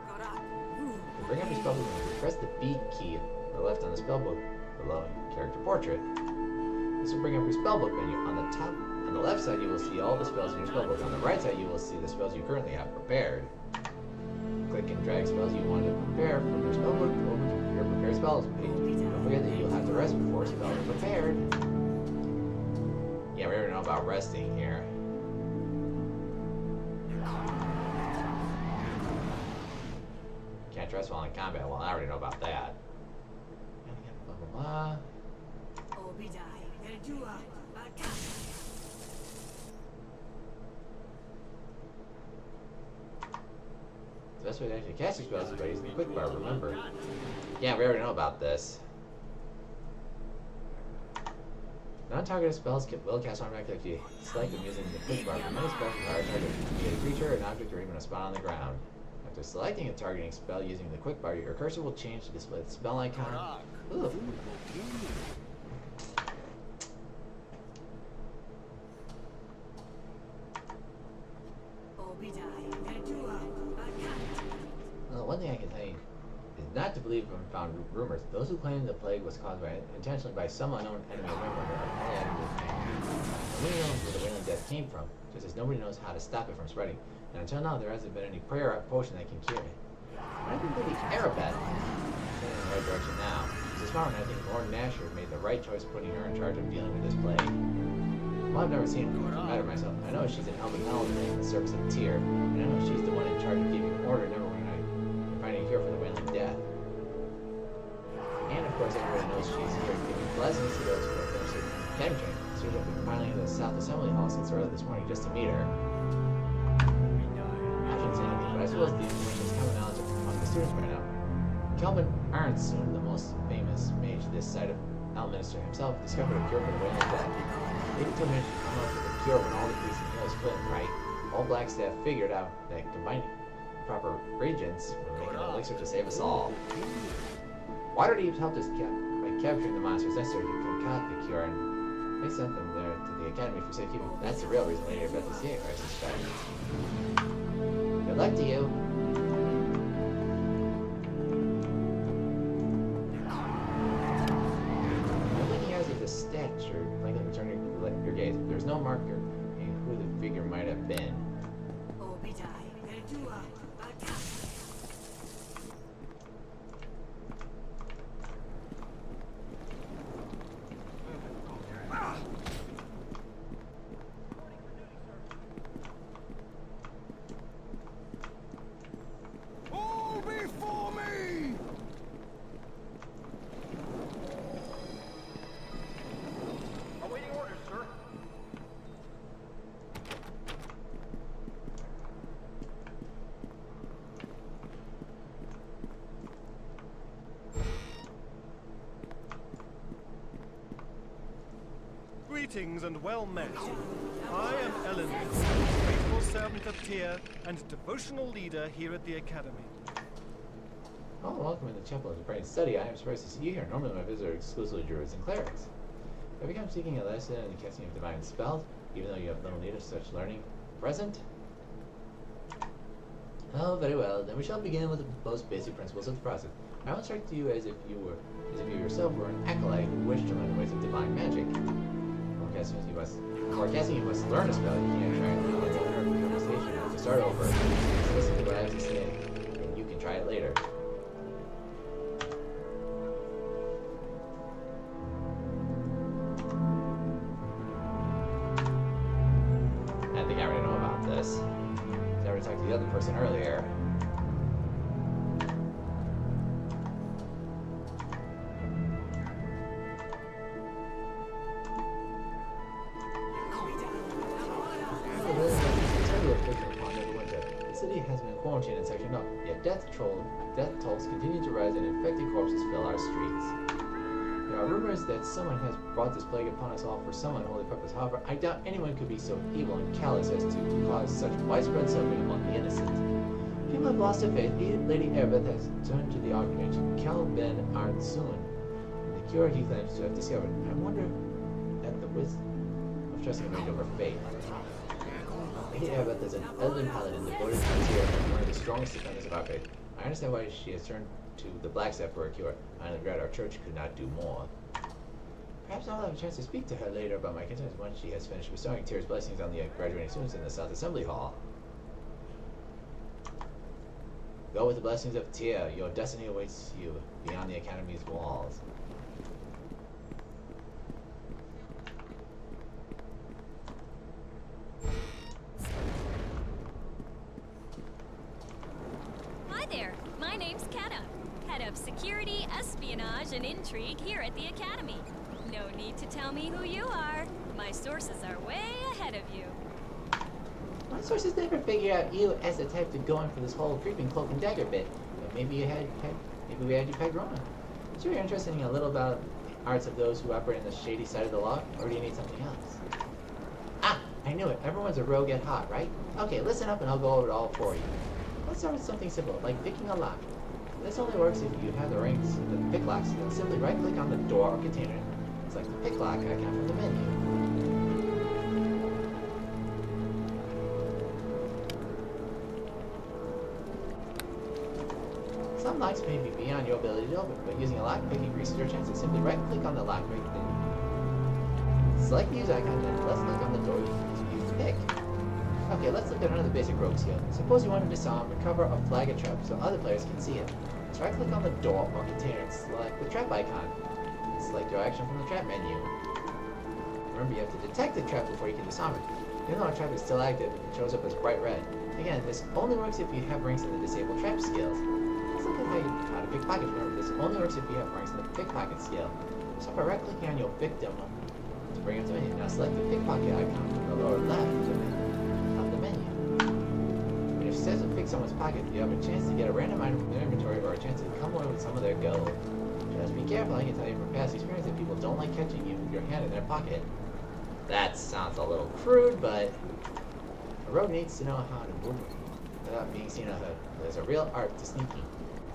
To bring up your spellbook, press the B key or left on the spellbook below character portrait. This will bring up your spellbook menu. On the top, on the left side, you will see all the spells in your spellbook. On the right side, you will see the spells you currently have prepared. Click and drag spells you want to prepare from your spellbook over to your prepared spells page. Don't forget that you'll have to rest before spells are prepared. Yeah, we already know about resting here. Can't rest while in combat. Well, I already know about that. Blah blah blah. The best way to actually cast your spells is by using the quick bar, remember. Yeah, we already know about this. Non-targeted spells will cast automatically if you select them using the quick bar. For many spells require a target to be a creature, an object, or even a spot on the ground. After selecting a targeting spell using the quick bar, your cursor will change to display the spell icon. Ooh. Well, one thing I can tell you is not to believe unfounded rumors. Those who claim the plague was caused intentionally by some unknown enemy or member are only adding to the pain. Nobody knows where the wailing death came from, just as nobody knows how to stop it from spreading. And until now, there hasn't been any prayer or potion that can cure it. I think the Arabet is heading in the right direction now. She's a smart one, I think Lord Nasher made the right choice putting her in charge of dealing with this plague. Well, I've never seen her matter myself. I know she's an Elven in the service of Tyr, and I know she's the one in charge of keeping order, never finding a cure for the wailing death. And of course, everybody knows she's here giving blessings to those who are finished their academy training. So she's been piling into the South Assembly Hall since early this morning just to meet her. I shouldn't say anything, but I suppose the information is common knowledge among the students right now. Kelvin Arnson, the most famous mage this side of Elminster himself, discovered a cure for the wailing death. They told me to come up with a cure when all the priests in Hill's split, right? All Blackstaff figured out that combining proper reagents will make an elixir to save us all. Waterdeep helped us by capturing the monsters necessary to concoct the cure, and they sent them there to the academy for safekeeping. That's the real reason later about the sea crisis started. Good luck to you. I'm looking at the statue, like returning your gaze. There's no marker in who the figure might have been. Greetings and well met. I am Ellen, faithful servant of Tyr and devotional leader here at the Academy. Oh, welcome in the Chapel of the Bright Study. I am surprised to see you here. Normally my visitors are exclusively druids and clerics. Have you come seeking a lesson in the casting of divine spells, even though you have little need of such learning present? Oh, very well. Then we shall begin with the most basic principles of the process. I will instruct you as if you yourself were an acolyte who wished to learn the ways of divine magic. Before casting, you must learn a spell. You can't try it on the conversation. You have to start over. Just listen to what I have to say, and you can try it later. I think I already know about this. I already talked to the other person earlier. city has been quarantined in Section 0, yet death tolls continue to rise and infected corpses fill our streets. There are rumors that someone has brought this plague upon us all for some unholy purpose. However, I doubt anyone could be so evil and callous as to cause such widespread suffering among the innocent. People have lost their faith. Lady Erebeth has turned to the Archmage Cowabunga, the cure he claims to have discovered. I wonder at the wisdom of trusting a mage over faith. Lady Erebeth is an elderly paladin devoted to the Tier and one of the strongest defenders of our faith. I understand why she has turned to the Black Step for a cure. I regret our church could not do more. Perhaps I'll have a chance to speak to her later about my concerns once she has finished bestowing Tyr's blessings on the graduating students in the South Assembly Hall. Go with the blessings of Tyr. Your destiny awaits you beyond the Academy's walls. Hi there. My name's Kenna, head of security, espionage, and intrigue here at the Academy. No need to tell me who you are. My sources are way ahead of you. My sources never figured out you as the type to go in for this whole creeping cloak and dagger bit. But maybe we had you pegged wrong. So you're interested in a little about the arts of those who operate in the shady side of the law, or do you need something else? Ah, I knew it. Everyone's a rogue at heart, right? Okay, listen up and I'll go over it all for you. Let's start with something simple, like picking a lock. This only works if you have the rings, the pick lock skill. Simply right-click on the door or container. Select the pick lock icon from the menu. Some locks may be beyond your ability to open, but using a lock pick increases your chances. Simply right-click on the lock pick, then select the use icon, then let's click on the door you use pick. Okay, let's look at another basic rogue skill. Suppose you want to disarm, recover, or flag a trap so other players can see it. So right-click on the door or container and select the trap icon. Select your action from the trap menu. Remember, you have to detect the trap before you can disarm it. Even though a trap is still active, it shows up as bright red. Again, this only works if you have ranks in the disable trap skills. Let's look at how to pickpocket. Remember, this only works if you have ranks in the pickpocket skill. Start by right-clicking on your victim to bring up the menu. Now select the pickpocket icon from the lower left of the menu. And if it says to pick someone's pocket, you have a chance to get a random item from their inventory or a chance to come away with some of their gold. Just be careful, I can tell you from past experience that people don't like catching you with your hand in their pocket. That sounds a little crude, but a rogue needs to know how to move without being seen on hood. There's a real art to sneaking.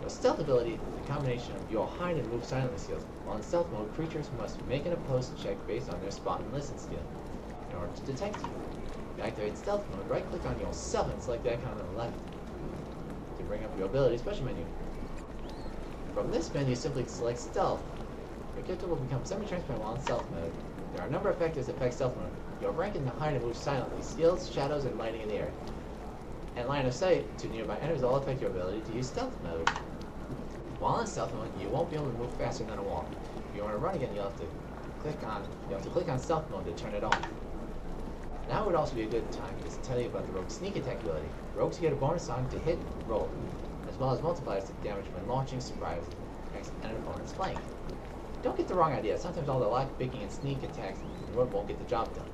Your stealth ability is the combination of your hide and move silently skills. While in stealth mode, creatures must make an opposed check based on their spot and listen skill in order to detect you. To activate stealth mode, right-click on yourself and select the icon on the left to bring up your ability special menu. From this menu, simply select Stealth. Your character will become semi-transparent while in Stealth mode. There are a number of factors that affect Stealth mode. Your rank in the hide and move silently, skills, shadows, and lighting in the air. And line of sight to nearby enemies all affect your ability to use Stealth mode. While in Stealth mode, you won't be able to move faster than a wall. If you want to run again, you'll have to click on Stealth mode to turn it on. Now would also be a good time to tell you about the Rogue Sneak Attack ability. Rogues get a bonus on to hit roll, as well as multipliers to damage when launching surprise attacks at an opponent's flank. Don't get the wrong idea. Sometimes all the lock-picking and sneak attacks in the road won't get the job done.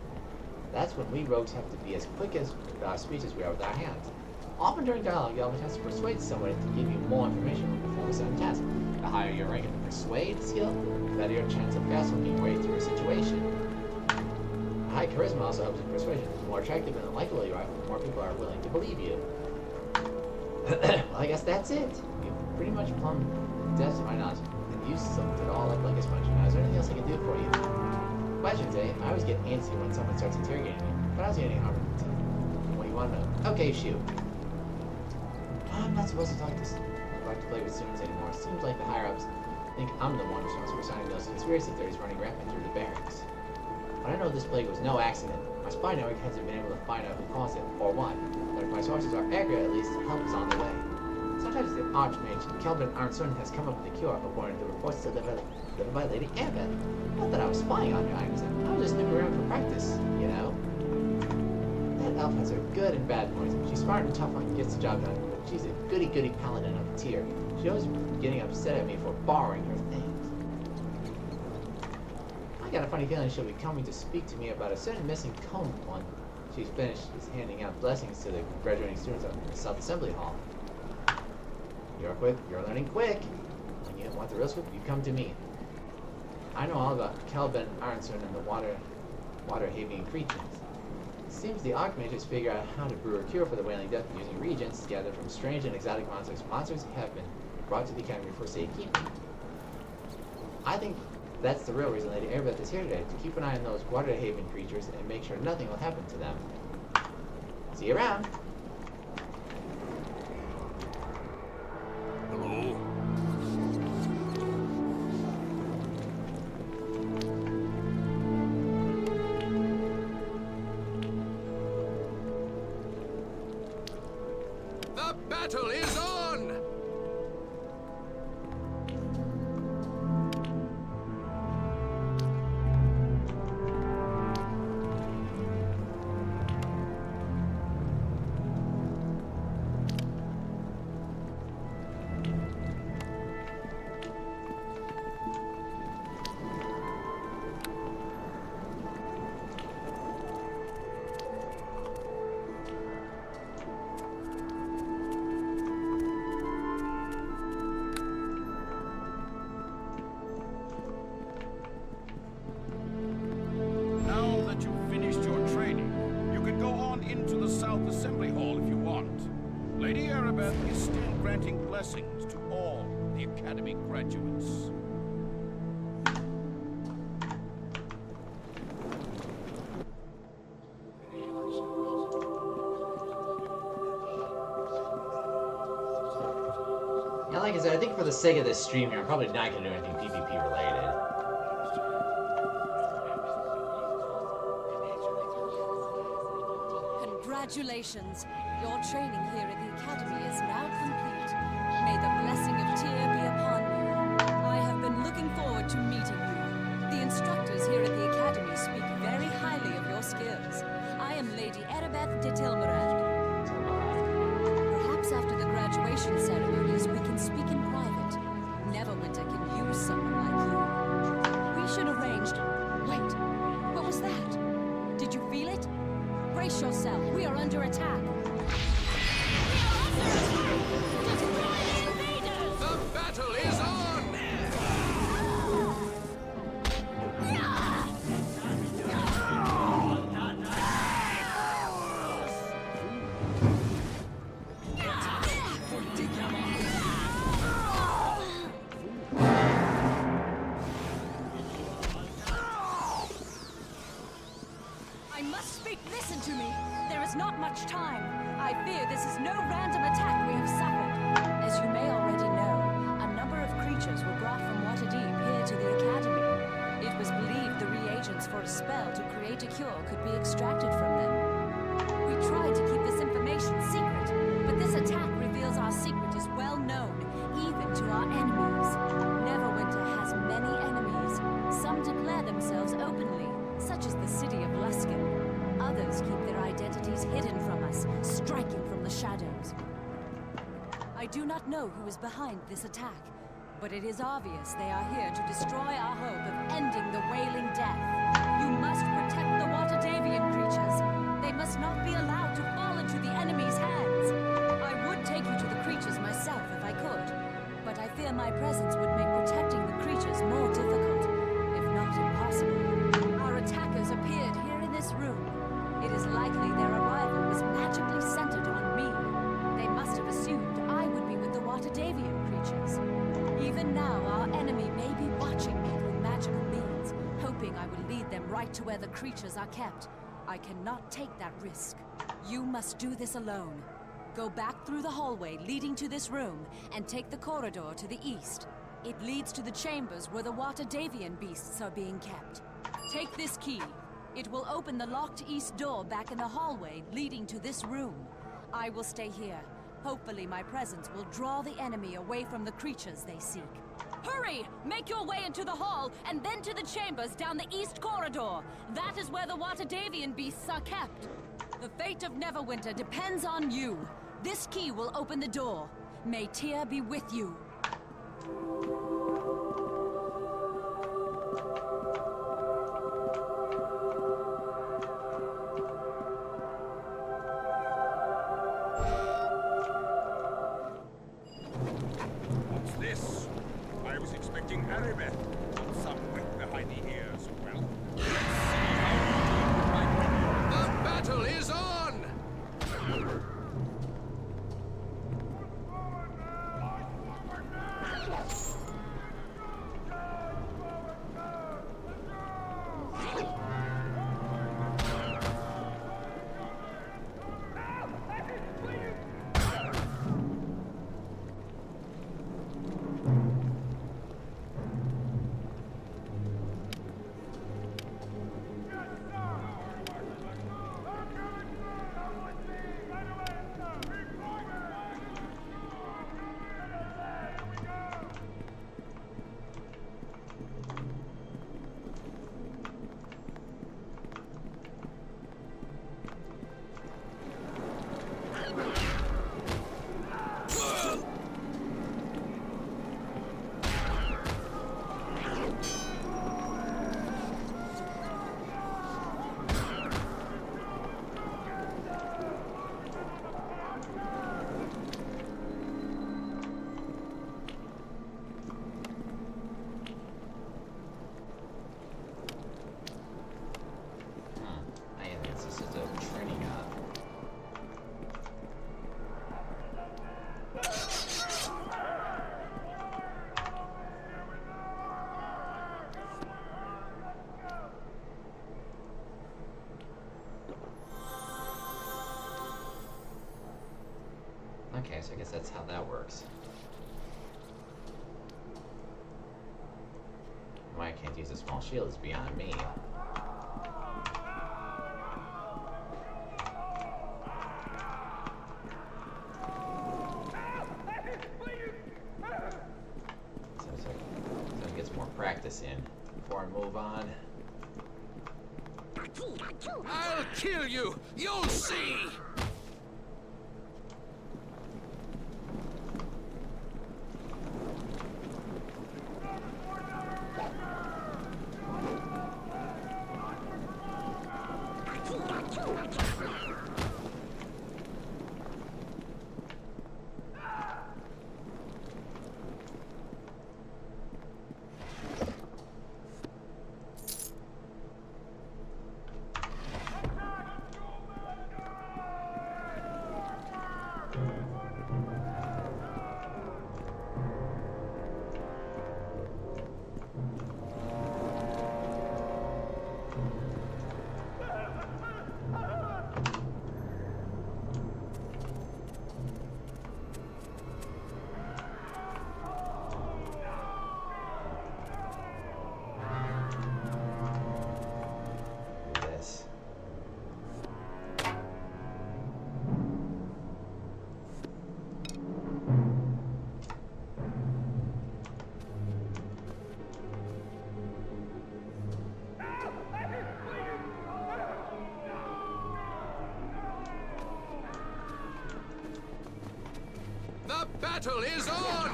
That's when we rogues have to be as quick as with our speech as we are with our hands. Often during dialogue, you'll have a chance to persuade someone to give you more information when performing a certain task. The higher your rank in the persuade skill, the better your chance of fast-looking your way through a situation. High charisma also helps in persuasion. The more attractive and likable you are, the more people are willing to believe you. Well, I guess that's it. You've pretty much plumbed the depths of my knowledge, and you summed it all up like a sponge. Now, is there anything else I can do for you? Questions, eh? I always get antsy when someone starts interrogating me, but I don't see any harm in it. What do you want to know? Okay, shoot. I'm not supposed to play with students anymore. Seems like the higher-ups think I'm the one responsible for signing those conspiracy theories running rampant through the barracks. But I know this plague was no accident. My spy network hasn't been able to find out who caused it, or why. But if my sources are accurate, at least help is on the way. Sometimes the Archmage, Kelvin Arnson, has come up with a cure, according to reports delivered by Lady Erebeth. Not that I was spying on your Highness. I was just snooping around for practice, you know? That elf has her good and bad points. She's smart and tough and gets the job done, but she's a goody-goody paladin of Tyr. She always getting upset at me for borrowing her things. I got a funny feeling she'll be coming to speak to me about a certain missing comb one she's finished, is handing out blessings to the graduating students up in the South Assembly Hall. You're learning quick. When you want the real scoop, you come to me. I know all about Kelben Arnson and the water-having creatures. It seems the Archmages figure out how to brew a cure for the Wailing Death using reagents gathered from strange and exotic monsters. Monsters have been brought to the Academy for safekeeping. I think that's the real reason Lady Erebeth is here today, to keep an eye on those water-having creatures and make sure nothing will happen to them. See you around. Hello? The battle is on! Now that you've finished your training, you can go on into the South Assembly Hall if you want. Lady Erebeth is still granting blessings to all the Academy graduates. Yeah, like I said, I think for the sake of this stream here, I'm probably not going to do anything PvP related. Congratulations! Your training here at the Academy is now complete. May the blessing of Tyr be upon you. I have been looking forward to meeting you. The instructors here at the Academy speak very highly of your skills. I am Lady Erebeth de Tilmerand. Perhaps after the graduation ceremonies, we can speak in private. Neverwinter can use someone like you. We should arrange... Wait, what was that? Did you feel it? Brace yourself. We are under attack. The battle is on! I must speak. Listen to me. There is not much time. I fear this is no random attack we have suffered. As you may already know, a number of creatures were brought from Waterdeep here to the Academy. It was believed the reagents for a spell to create a cure could be extracted from them. We tried to keep this information secret, but this attack reveals our secret is well known, even to our enemies. Neverwinter has many enemies. Some declare themselves openly, such as the city of Luskan. Others keep their identities hidden from us, striking from the shadows. I do not know who is behind this attack, but it is obvious they are here to destroy our hope of ending the Wailing Death. You must protect the Waterdavian creatures. They must not be allowed to fall into the enemy's hands. I would take you to the creatures myself if I could, but I fear my presence would make protecting the creatures more difficult, if not impossible. Our attackers appeared here in this room. It is likely their arrival was magically centered on me. They must have assumed I would be with the Waterdavian creatures. Even now, our enemy may be watching me through magical means, hoping I would lead them right to where the creatures are kept. I cannot take that risk. You must do this alone. Go back through the hallway leading to this room, and take the corridor to the east. It leads to the chambers where the Waterdavian beasts are being kept. Take this key. It will open the locked east door back in the hallway leading to this room. I will stay here. Hopefully my presence will draw the enemy away from the creatures they seek. Hurry! Make your way into the hall, and then to the chambers down the east corridor. That is where the Waterdavian beasts are kept. The fate of Neverwinter depends on you. This key will open the door. May Tyr be with you. carry me. Some wet behind the ears. Well, let's see how you do, my friend. The battle is on! Okay, so I guess that's how that works. Why I can't use a small shield is beyond me. So it gets more practice in before I move on. I'll kill you! You'll see! The battle is on!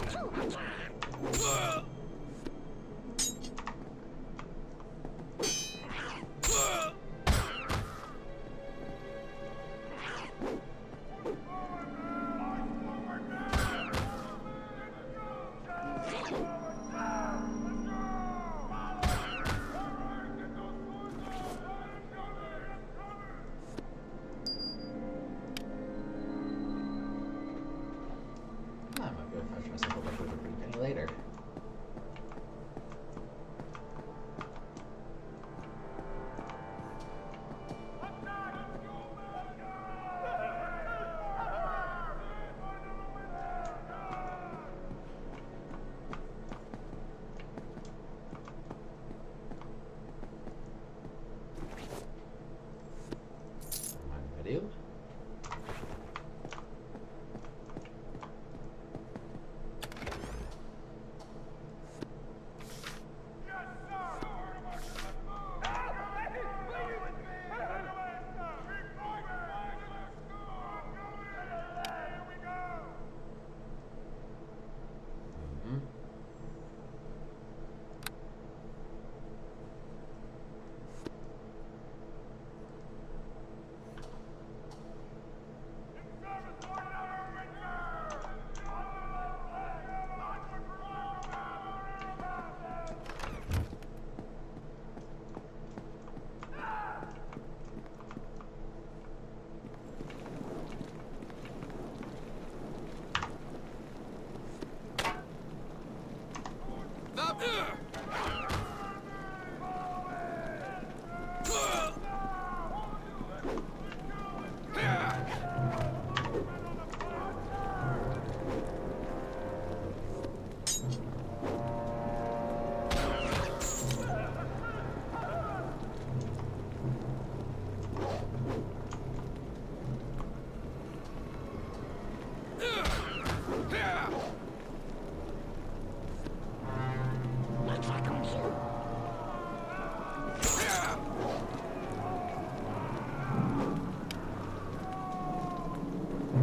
Later. Video.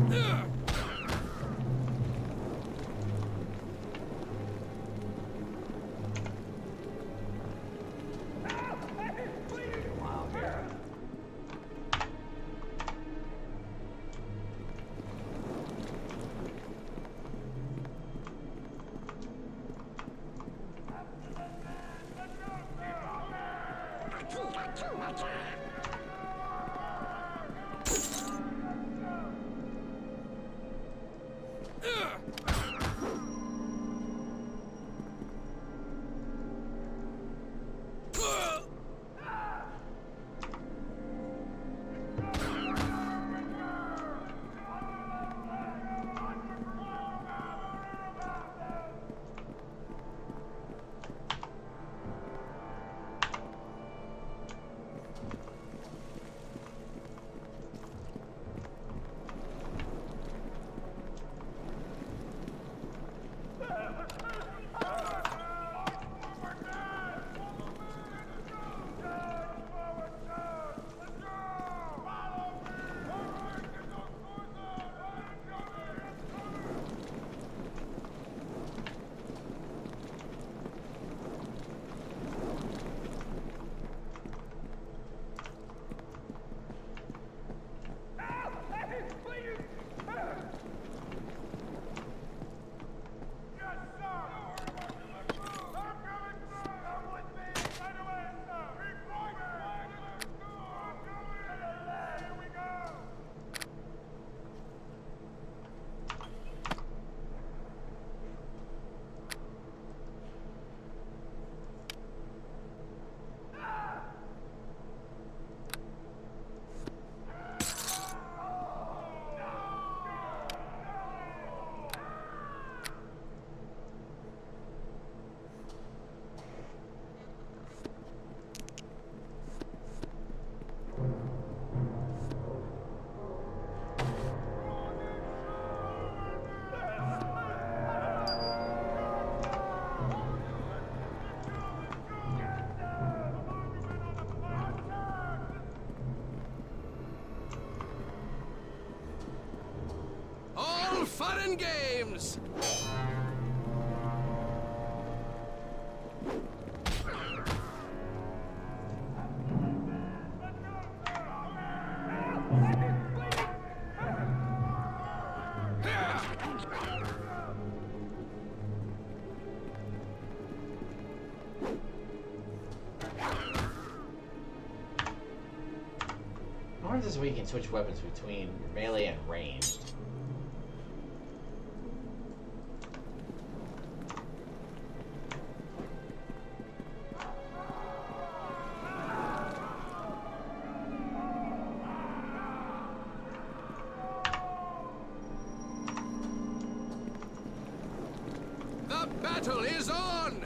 Wow, here. All fun and games! I wonder if this way you can switch weapons between melee and ranged. The battle is on!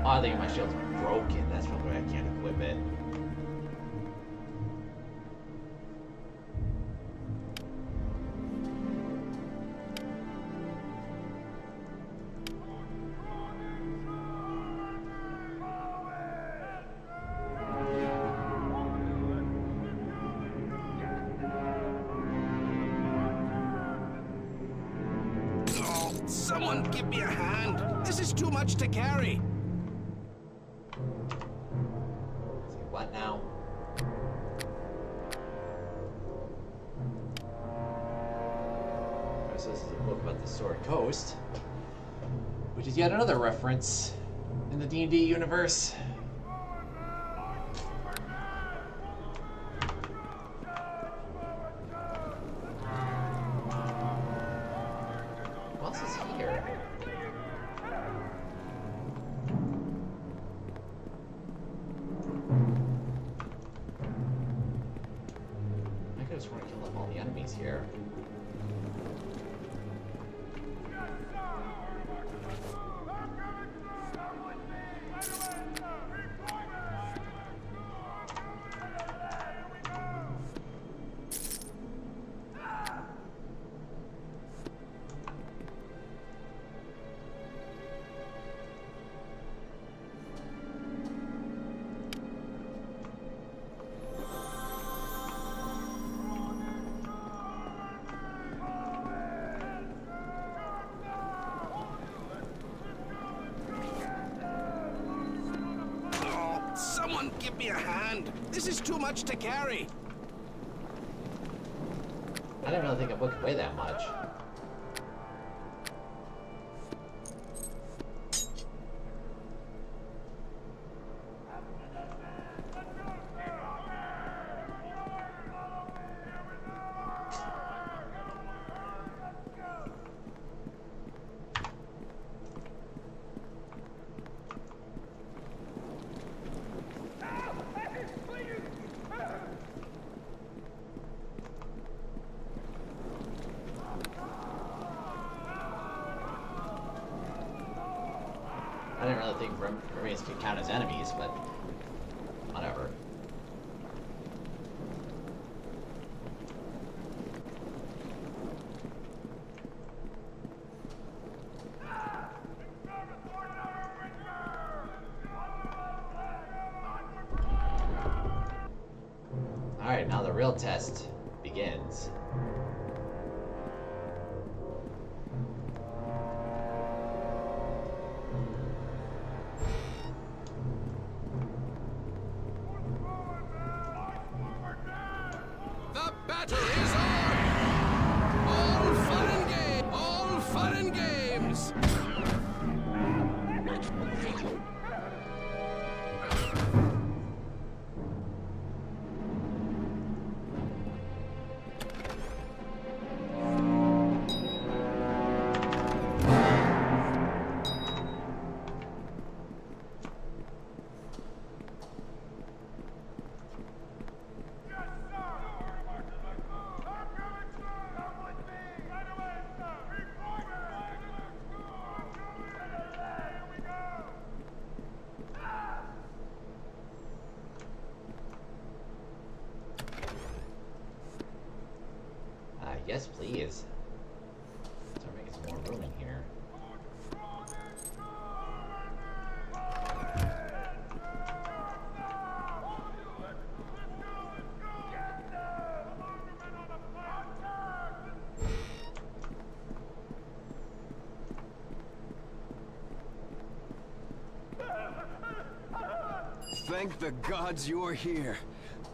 Oh, I think my shield's broken. That's probably why I can't equip it. Someone give me a hand. This is too much to carry. Say what now? Alright, so this is a book about the Sword Coast, which is yet another reference in the D&D universe. What else is here? I could just want to kill off all the enemies here. Someone give me a hand. This is too much to carry. I didn't really think a book could weigh that much. I didn't really think remains could count as enemies, but whatever. Alright, now the real test begins. The battle is on! All fun and game! All fun and games! Yes, please. Start making some more room in here. Thank the gods you're here.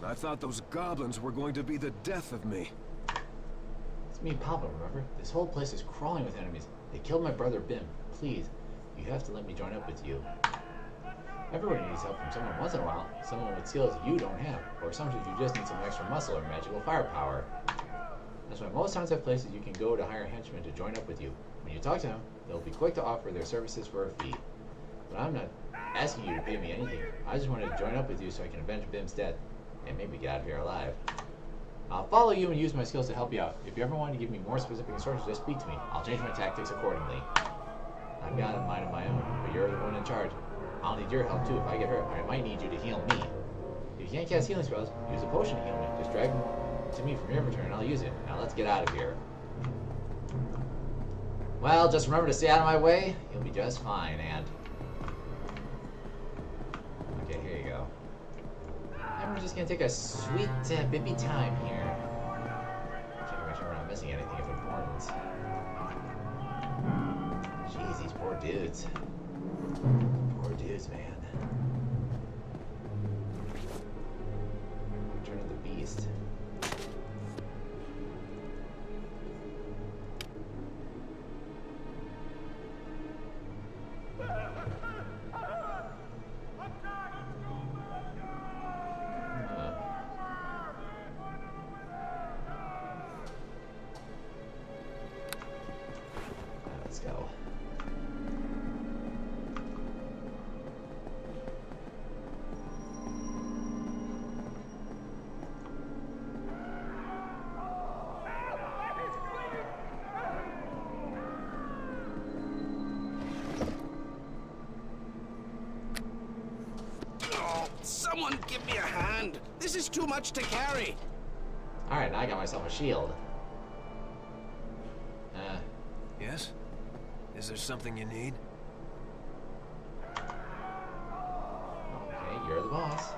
I thought those goblins were going to be the death of me. It's me and Papa, remember? This whole place is crawling with enemies. They killed my brother Bim. Please, you have to let me join up with you. Everyone needs help from someone once in a while. Someone with skills you don't have. Or sometimes you just need some extra muscle or magical firepower. That's why most times have places you can go to hire henchmen to join up with you. When you talk to them, they'll be quick to offer their services for a fee. But I'm not asking you to pay me anything. I just wanted to join up with you so I can avenge Bim's death. And maybe get out of here alive. I'll follow you and use my skills to help you out. If you ever want to give me more specific instructions, just speak to me. I'll change my tactics accordingly. I've got a mind of my own, but you're the one in charge. I'll need your help too. If I get hurt, I might need you to heal me. If you can't cast healing spells, use a potion to heal me. Just drag them to me from your inventory and I'll use it. Now let's get out of here. Well, just remember to stay out of my way. You'll be just fine, and... Okay, here you go. And we're just gonna take a sweet, bippy time here. Check to make sure we're not missing anything of importance. Jeez, these poor dudes. Poor dudes, man. Return of the Beast. Let's go. Someone give me a hand. This is too much to carry. Alright, now I got myself a shield. Yes? Is there something you need? Okay, you're the boss.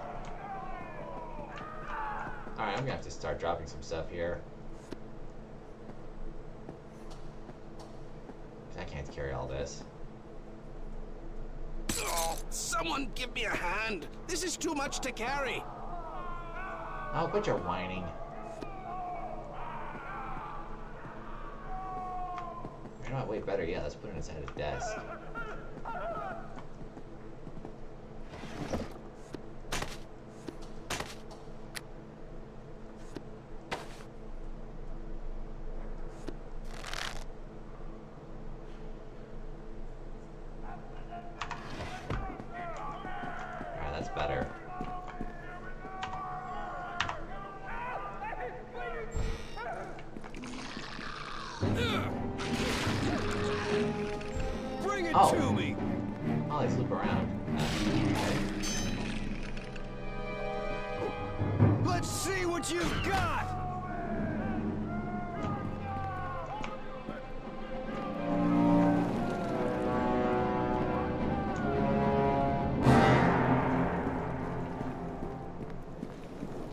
Alright, I'm gonna have to start dropping some stuff here. I can't carry all this. Someone give me a hand. This is too much to carry. Oh, quit your whining. You know what? Way better. Yeah, let's put it inside his desk. Alright, that's better. Bring it to me! Oh, let's loop around. Let's see what you've got!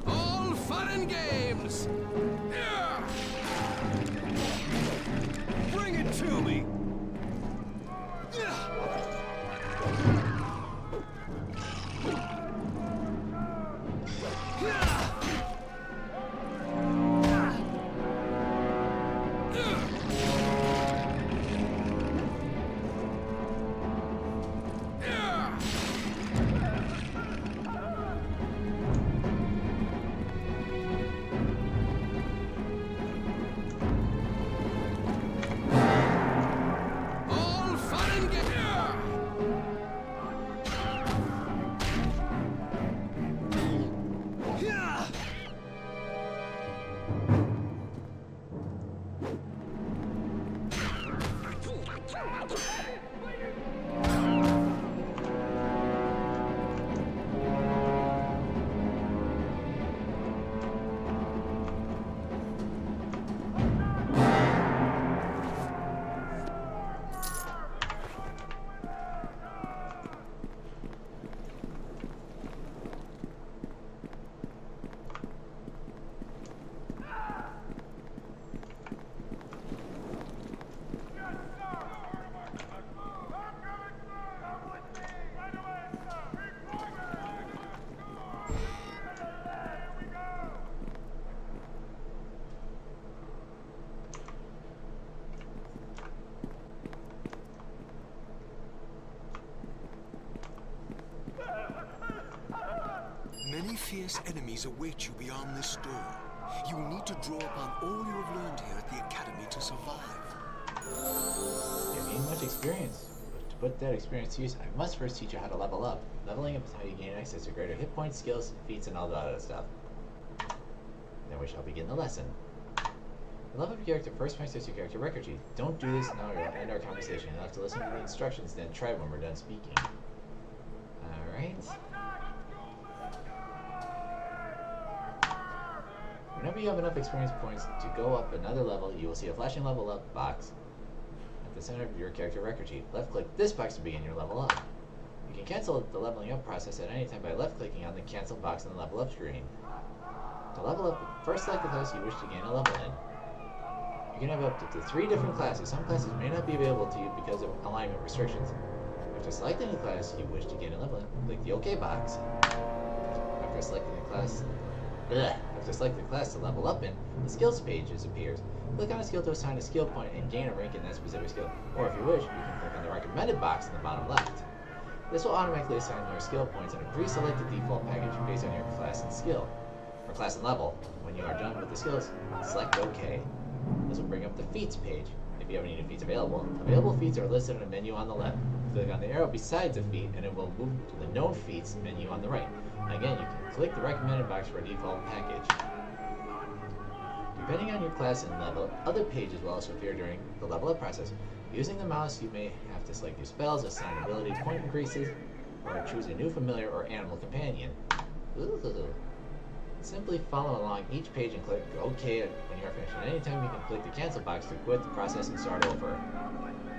All fun and games. Bring it to me! All fun and games. Many fierce enemies await you beyond this door. You will need to draw upon all you have learned here at the Academy to survive. You gain much experience. But to put that experience to use, I must first teach you how to level up. Leveling up is how you gain access to greater hit points, skills, feats, and all that other stuff. Then we shall begin the lesson. Level up your character first by access your character record sheet. Don't do this now or you'll end our conversation. You'll have to listen to the instructions, then try when we're done speaking. Alright. Whenever you have enough experience points to go up another level, you will see a flashing level up box at the center of your character record sheet. Left click this box to begin your level up. You can cancel the leveling up process at any time by left clicking on the cancel box on the level up screen. To level up, first select the class you wish to gain a level in. You can have up to 3 different classes. Some classes may not be available to you because of alignment restrictions. After selecting the class you wish to gain a level in, click the OK box. After selecting the class to level up in, the skills page appears. Click on a skill to assign a skill point and gain a rank in that specific skill. Or if you wish, you can click on the recommended box in the bottom left. This will automatically assign your skill points in a pre-selected default package based on your class and skill, or class and level. When you are done with the skills, select OK. This will bring up the feats page. If you have any new feats available, available feats are listed in a menu on the left. Click on the arrow beside the feat and it will move to the known feats menu on the right. Again, you can click the recommended box for a default package. Depending on your class and level, other pages will also appear during the level up process. Using the mouse, you may have to select new spells, assign ability point increases, or choose a new familiar or animal companion. Ooh. Simply follow along each page and click OK when you are finished. At any time, you can click the cancel box to quit the process and start over.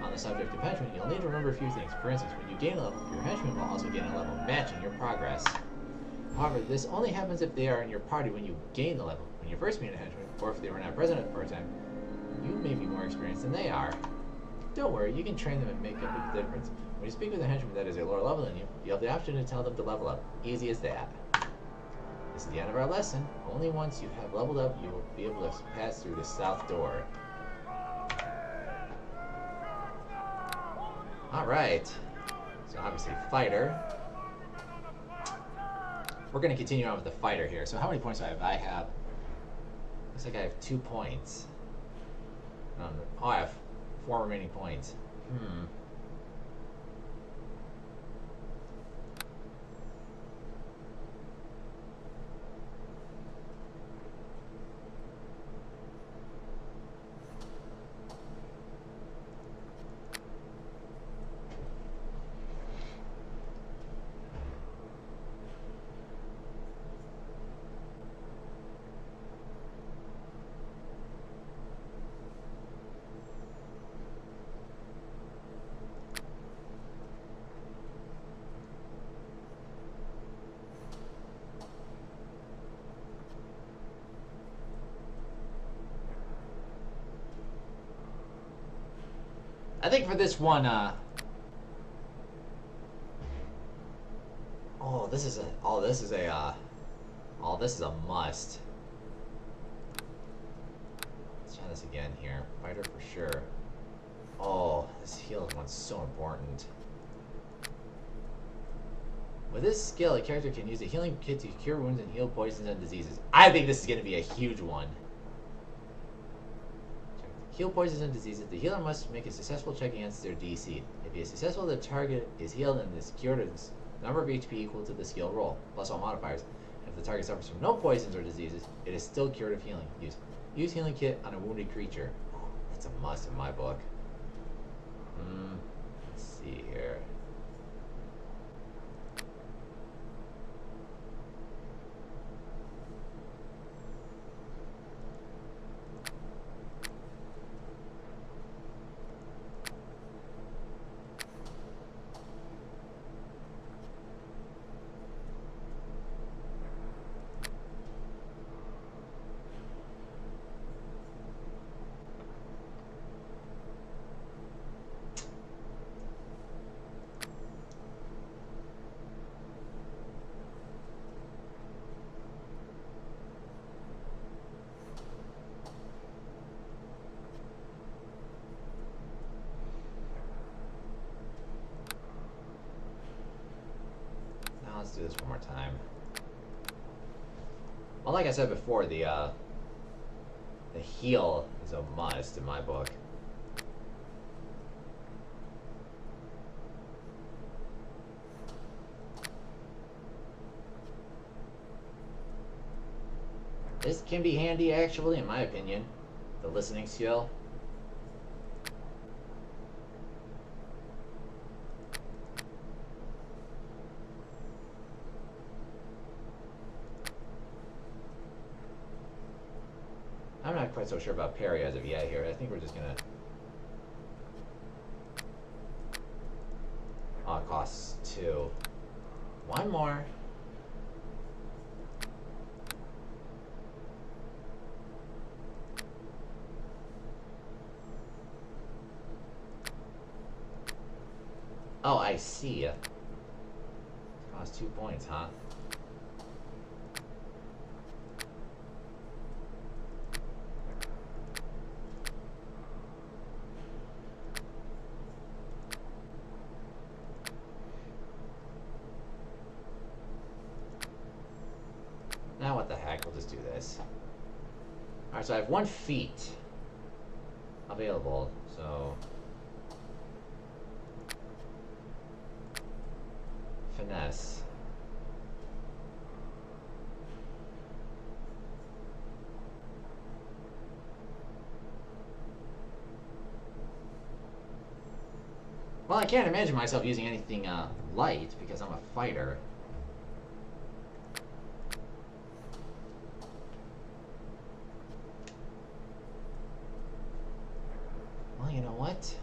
On the subject of henchmen, you'll need to remember a few things. For instance, when you gain a level, your henchmen will also gain a level matching your progress. However, this only happens if they are in your party when you gain the level. When you first meet a henchman, or if they were not present for a time, you may be more experienced than they are. Don't worry, you can train them and make up a difference. When you speak with a henchman that is a lower level than you, you have the option to tell them to level up. Easy as that. This is the end of our lesson. Only once you have leveled up, you will be able to pass through the south door. Alright. So obviously, fighter. We're going to continue on with the fighter here. So how many points do I have? I have... Looks like I have 2 points. Oh, I have 4 remaining points. I think for this one, this is a must. Let's try this again here. Fighter for sure. Oh, this heal one's so important. With this skill, a character can use a healing kit to cure wounds and heal poisons and diseases. I think this is going to be a huge one. Heal poisons and diseases. The healer must make a successful check against their DC. If he is successful, the target is healed and is cured at a number of HP equal to the skill roll, plus all modifiers. If the target suffers from no poisons or diseases, it is still cured of healing. Use healing kit on a wounded creature. That's a must in my book. Let's see here. Let's do this one more time. Well, like I said before, the heal is a must in my book. This can be handy, actually, in my opinion. The listening skill. quite so sure about parry as of yet here. I think we're just gonna... Oh, it costs 2. One more. Oh, I see. It costs 2 points, huh? Now what the heck, we'll just do this. Alright, so I have 1 feat available, so... Finesse. Well, I can't imagine myself using anything light because I'm a fighter. Well, you know what?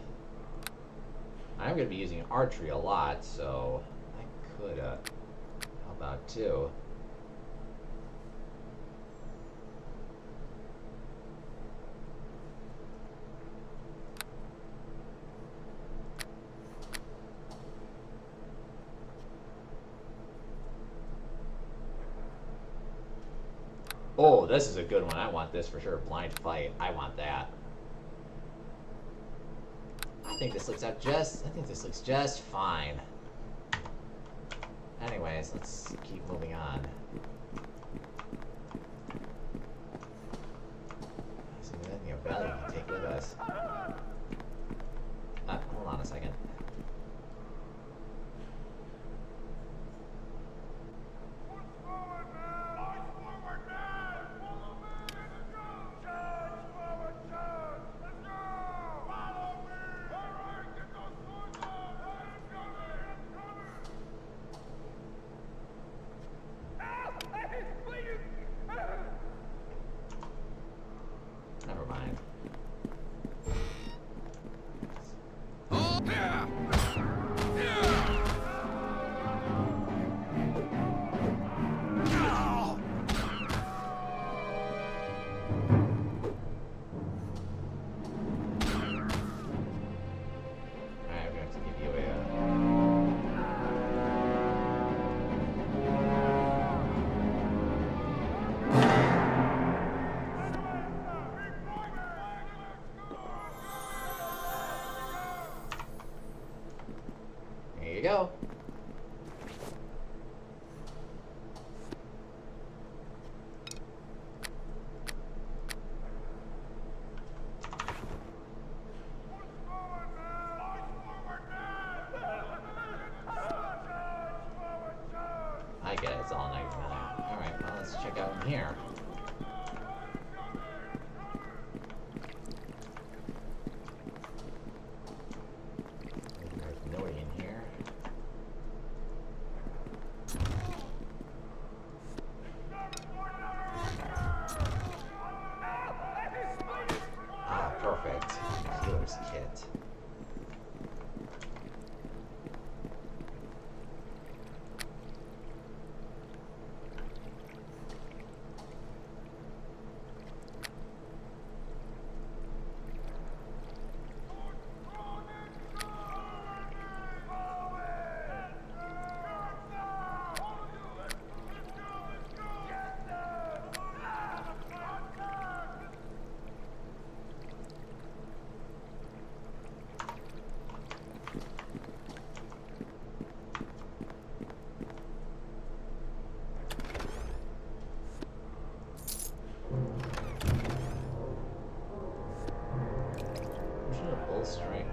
I'm going to be using archery a lot, so I could help out too. Oh, this is a good one. I want this for sure. Blind fight. I want that. I think this looks just fine. Anyways, let's keep moving on. Is there anything of value we can take with us? Hold on a second. Never mind. Here you go. I get it, it's all night from there. Alright, well, let's check out in here. There's nobody in here. Ah, perfect. Healer's kit. Bull strength.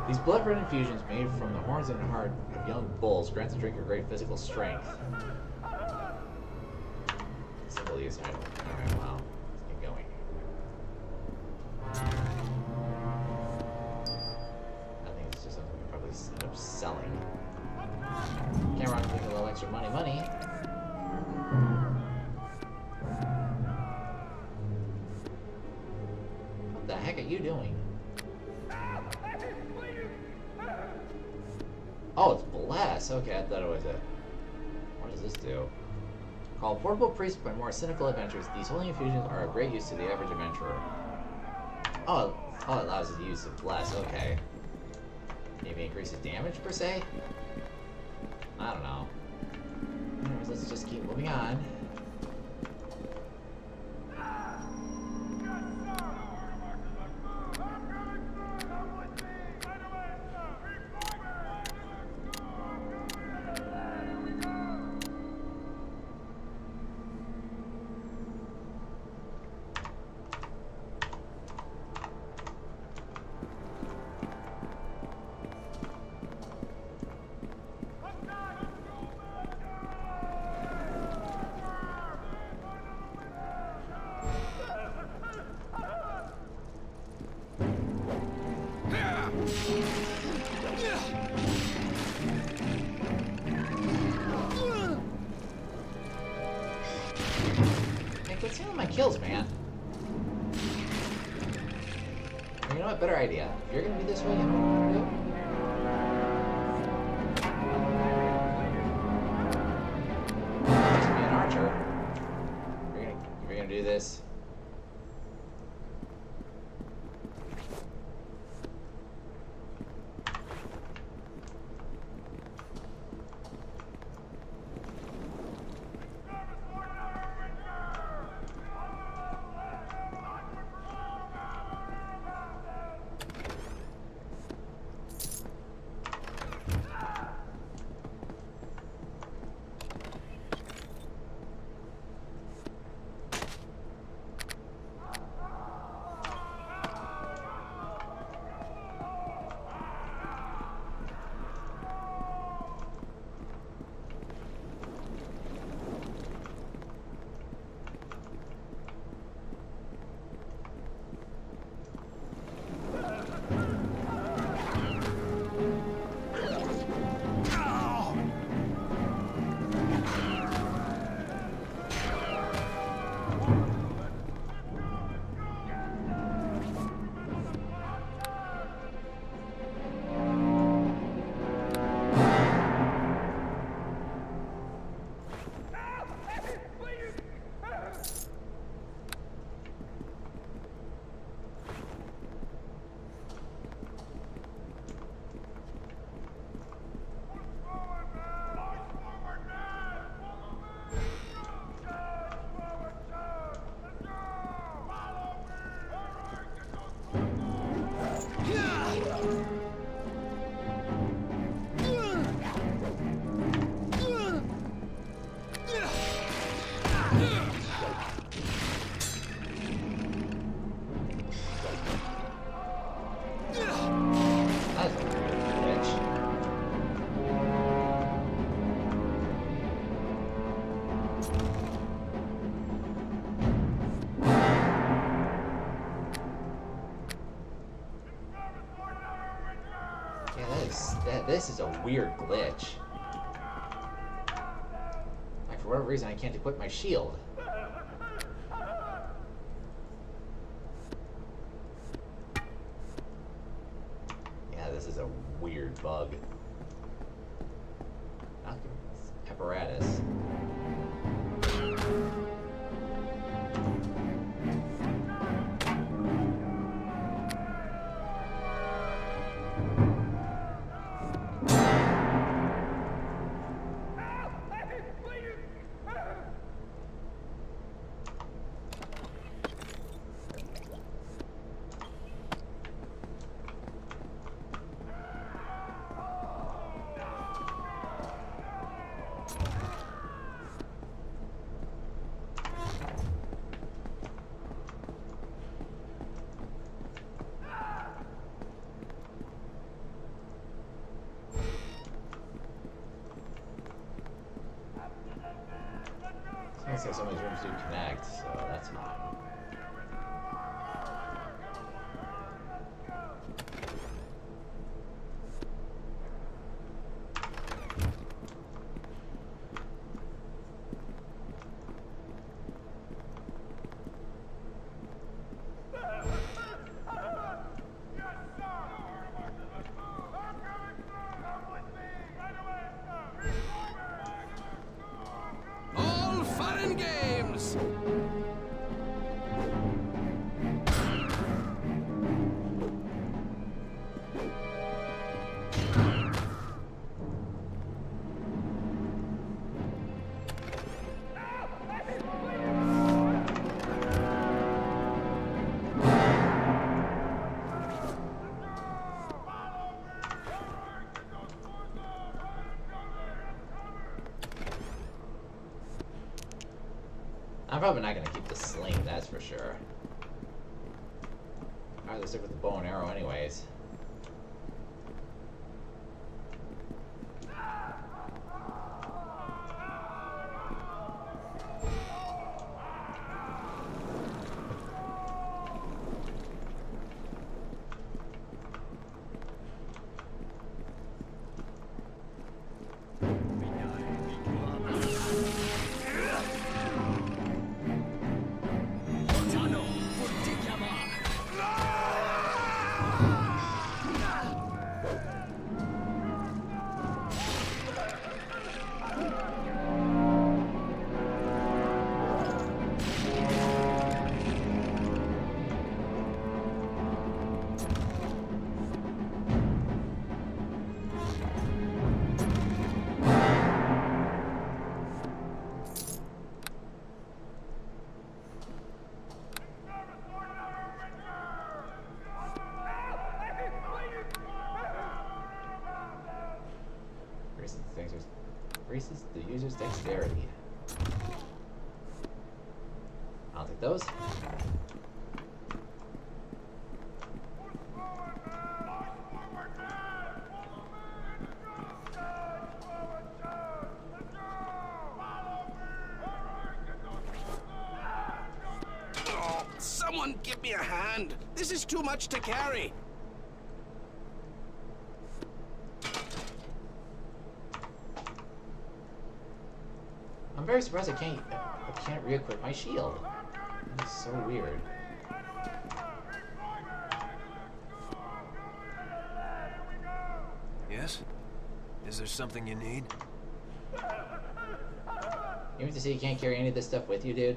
These blood red infusions made from the horns and heart of young bulls grants the drinker great physical strength. Single use item. Alright, wow. Let's get going. I think it's just something we probably end up selling. Can't run with a little extra money. heck are you doing? Oh, it's Bless. Okay, I thought it was a... What does this do? Called portable priests by more cynical adventurers, these holy infusions are of great use to the average adventurer. Oh, it allows the use of Bless. Okay. Maybe increases damage, per se? I don't know. Anyways, let's just keep moving on. Quit stealing my kills, man. Or you know what? Better idea. If you're gonna be this way, you know what I'm gonna do? To be an archer. If you're gonna do this. This is a weird glitch. Like, for whatever reason, I can't equip my shield. Yeah, this is a weird bug. Apparatus. Looks like some of these rooms do connect, so that's fine. I'm probably not gonna keep the sling, that's for sure. I'd rather stick with the bow and arrow anyways. Increases the user's dexterity. I'll take those. Oh, someone give me a hand. This is too much to carry. I'm very surprised I can't re-equip my shield. It's so weird. Yes? Is there something you need? You mean to say you can't carry any of this stuff with you, dude?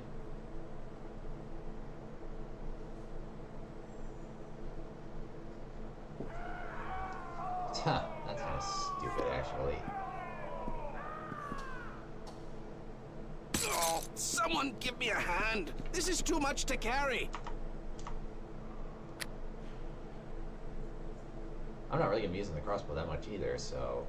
Huh, that's kind of stupid, actually. Oh, someone give me a hand. This is too much to carry. I'm not really gonna be using the crossbow that much either, so...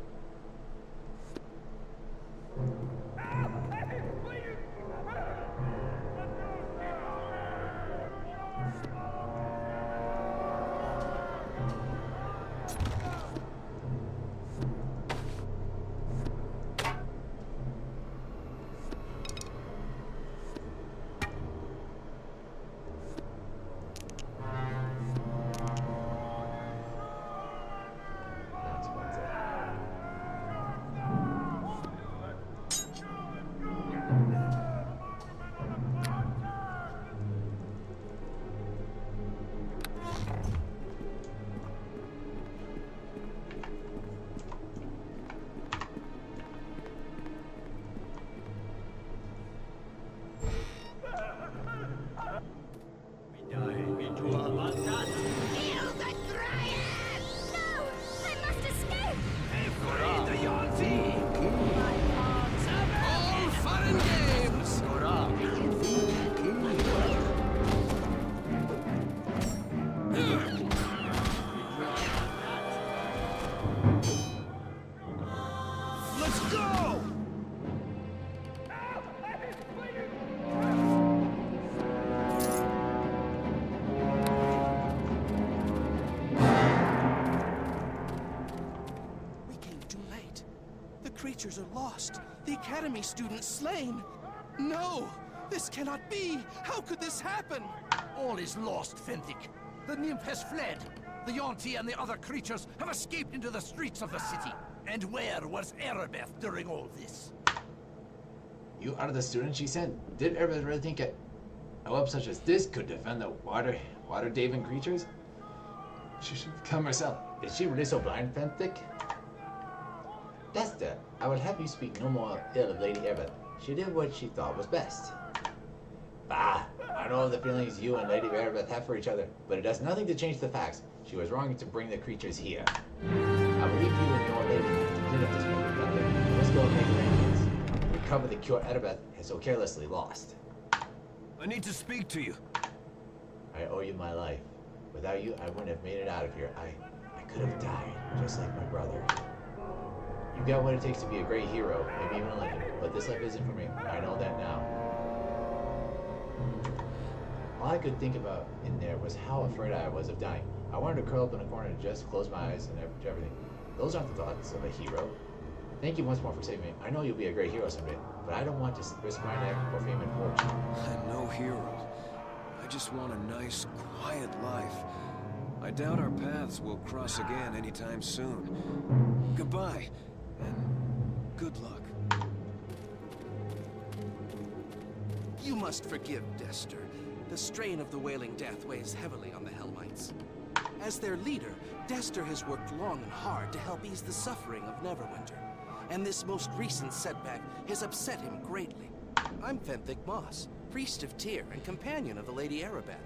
Creatures are lost. The Academy students slain. No! This cannot be! How could this happen? All is lost, Fentic. The nymph has fled. The Yonti and the other creatures have escaped into the streets of the city. And where was Erebeth during all this? You are the student, she said. Did Erebeth really think a web such as this could defend the water-daving creatures? She should have come herself. Is she really so blind, Fentic? Desta, I will have you speak no more ill of Lady Erebeth. She did what she thought was best. Bah! I know the feelings you and Lady Erebeth have for each other, but it does nothing to change the facts. She was wrong to bring the creatures here. I will leave you and your lady to clean up this one together. Let's go and make arrangements. Recover the cure Erebeth has so carelessly lost. I need to speak to you. I owe you my life. Without you, I wouldn't have made it out of here. I could have died, just like my brother. You've got what it takes to be a great hero, maybe even a legend, but this life isn't for me. I know that now. All I could think about in there was how afraid I was of dying. I wanted to curl up in a corner and just close my eyes and everything. Those aren't the thoughts of a hero. Thank you once more for saving me. I know you'll be a great hero someday, but I don't want to risk my neck for fame and fortune. I'm no hero. I just want a nice, quiet life. I doubt our paths will cross again anytime soon. Goodbye, and good luck. You must forgive Dester. The strain of the Wailing Death weighs heavily on the Helmites. As their leader, Dester has worked long and hard to help ease the suffering of Neverwinter, and this most recent setback has upset him greatly. I'm Fenthic Moss, priest of Tyr and companion of the Lady Erebeth.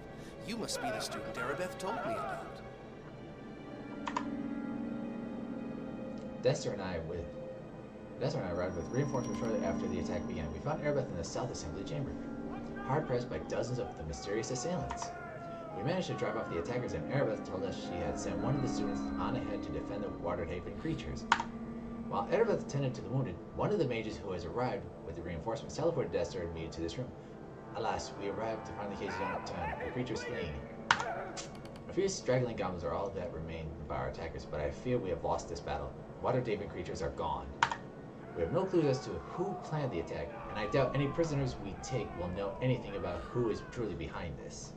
You must be the student Erebeth told me about. Dester and I arrived with reinforcements shortly after the attack began. We found Erebeth in the South Assembly Chamber, hard pressed by dozens of the mysterious assailants. We managed to drive off the attackers, and Erebeth told us she had sent one of the students on ahead to defend the Waterhaven creatures. While Erebeth tended to the wounded, one of the mages who has arrived with the reinforcements teleported Dester and me to this room. Alas, we arrived to find the case on time, the creatures fleeing. A few straggling goblins are all that remain of our attackers, but I fear we have lost this battle. Waterhaven creatures are gone. We have no clues as to who planned the attack, and I doubt any prisoners we take will know anything about who is truly behind this.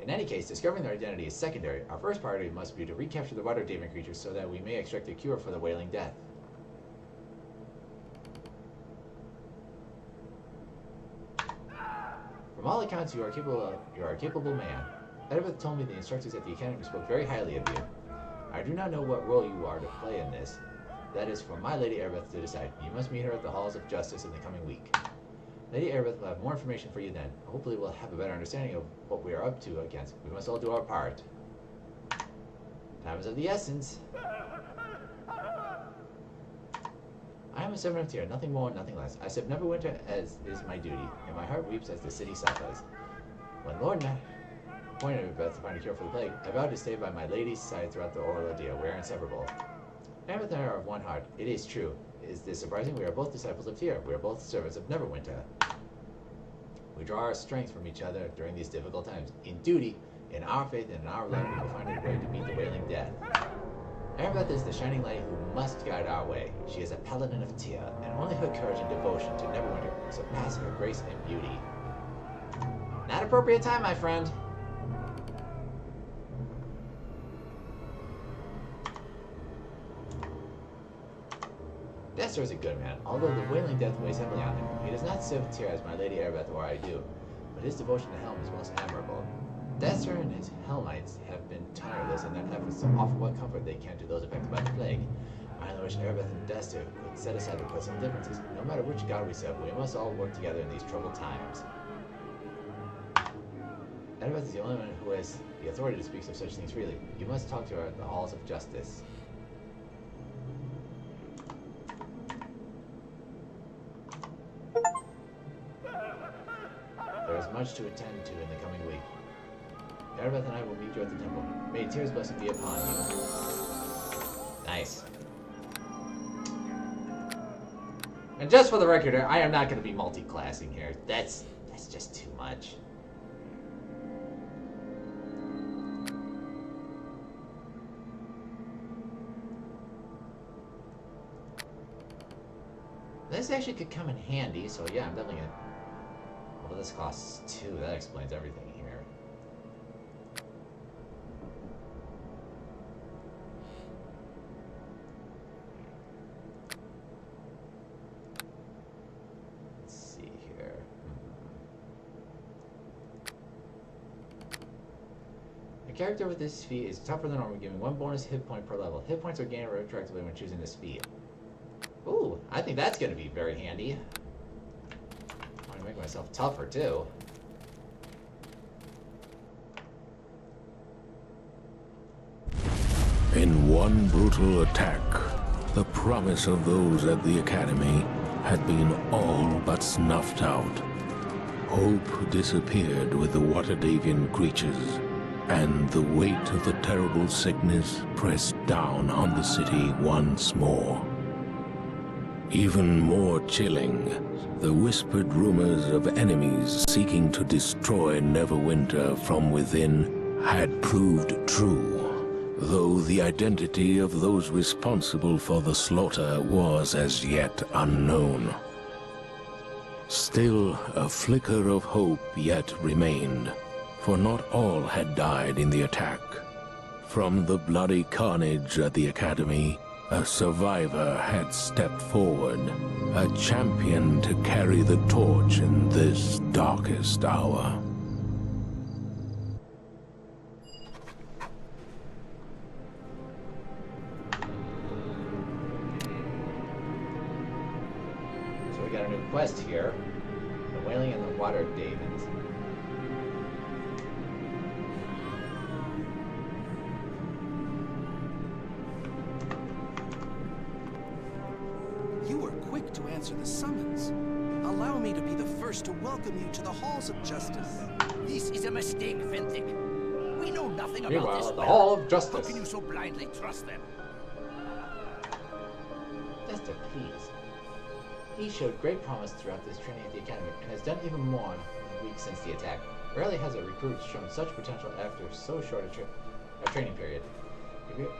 In any case, discovering their identity is secondary. Our first priority must be to recapture the Waterhaven creatures so that we may extract a cure for the Wailing Death. From all accounts, you are a capable man. Erebeth told me the instructors at the Academy spoke very highly of you. I do not know what role you are to play in this. That is for my Lady Erebeth to decide. You must meet her at the Halls of Justice in the coming week. Lady Erebeth will have more information for you then. Hopefully we'll have a better understanding of what we are up to against. We must all do our part. Time is of the essence. I am a servant of Tyr, nothing more, nothing less. I serve Neverwinter as is my duty, and my heart weeps as the city suffers. When Lord appointed Erebeth to find a cure for the plague, I vowed to stay by my lady's side throughout the ordeal. We are inseparable. Erebeth and I are of one heart. It is true. Is this surprising? We are both disciples of Tyr. We are both servants of Neverwinter. We draw our strength from each other during these difficult times. In duty, in our faith, and in our love, we will find a way to meet the Wailing Death. Erebeth is the shining light who must guide our way. She is a paladin of Tyr, and only her courage and devotion to Neverwinter surpass her grace and beauty. Not appropriate time, my friend. Dester is a good man, although the Wailing Death weighs heavily on him. He does not serve Tyr as my Lady Erebeth or I do, but his devotion to Helm is most admirable. Dester and his Helmites have been tireless in their efforts to offer what comfort they can to those affected by the plague. I only wish Erebeth and Dester could set aside their personal differences. No matter which god we serve, we must all work together in these troubled times. Erebeth is the only one who has the authority to speak of such things freely. You must talk to her at the Halls of Justice. There is much to attend to in the coming week. Erebeth and I will meet you at the temple. May Tyr's blessing be upon you. Nice. And just for the record, I am not going to be multi-classing here. That's just too much. This actually could come in handy, so yeah, I'm definitely gonna... Well, this costs 2. That explains everything here. Let's see here. A character with this feat is tougher than normal, giving 1 bonus hit point per level. Hit points are gained retroactively when choosing this feat. Ooh, I think that's going to be very handy. I'm going to make myself tougher, too. In one brutal attack, the promise of those at the Academy had been all but snuffed out. Hope disappeared with the Waterdavian creatures, and the weight of the terrible sickness pressed down on the city once more. Even more chilling, the whispered rumors of enemies seeking to destroy Neverwinter from within had proved true, though the identity of those responsible for the slaughter was as yet unknown. Still, a flicker of hope yet remained, for not all had died in the attack. From the bloody carnage at the Academy, a survivor had stepped forward, a champion to carry the torch in this darkest hour. So we got a new quest here. The Wailing and the Water Daemons. You were quick to answer the summons. Allow me to be the first to welcome you to the halls of justice. This is a mistake, Fentic. We know nothing about Meanwhile, this. at the Hall of How Justice. can you so blindly trust them? Dester, please. He showed great promise throughout this training at the Academy, and has done even more in the weeks since the attack. Rarely has a recruit shown such potential after so short a training period.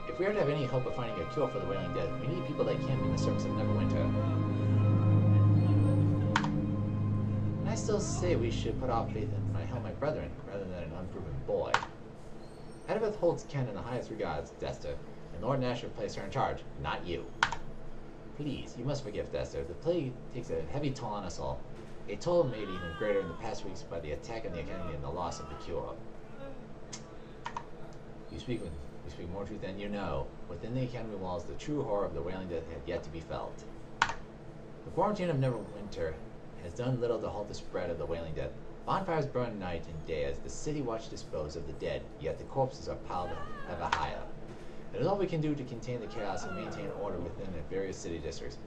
If we are to have any hope of finding a cure for the Wailing Death, we need people like him in the service of Neverwinter. And I still say we should put our faith in my Hellmite brethren, rather than an unproven boy. Edibeth holds Ken in the highest regards, Dester, and Lord Nash will place her in charge, not you. Please, you must forgive Dester. The plague takes a heavy toll on us all. A toll made even greater in the past weeks by the attack on the Academy and the loss of the cure. You speak more truth than you know. Within the Academy walls, the true horror of the Wailing Death had yet to be felt. The quarantine of Neverwinter has done little to halt the spread of the Wailing Death. Bonfires burn night and day as the city watch dispose of the dead, yet the corpses are piled ever higher. It is all we can do to contain the chaos and maintain order within the various city districts.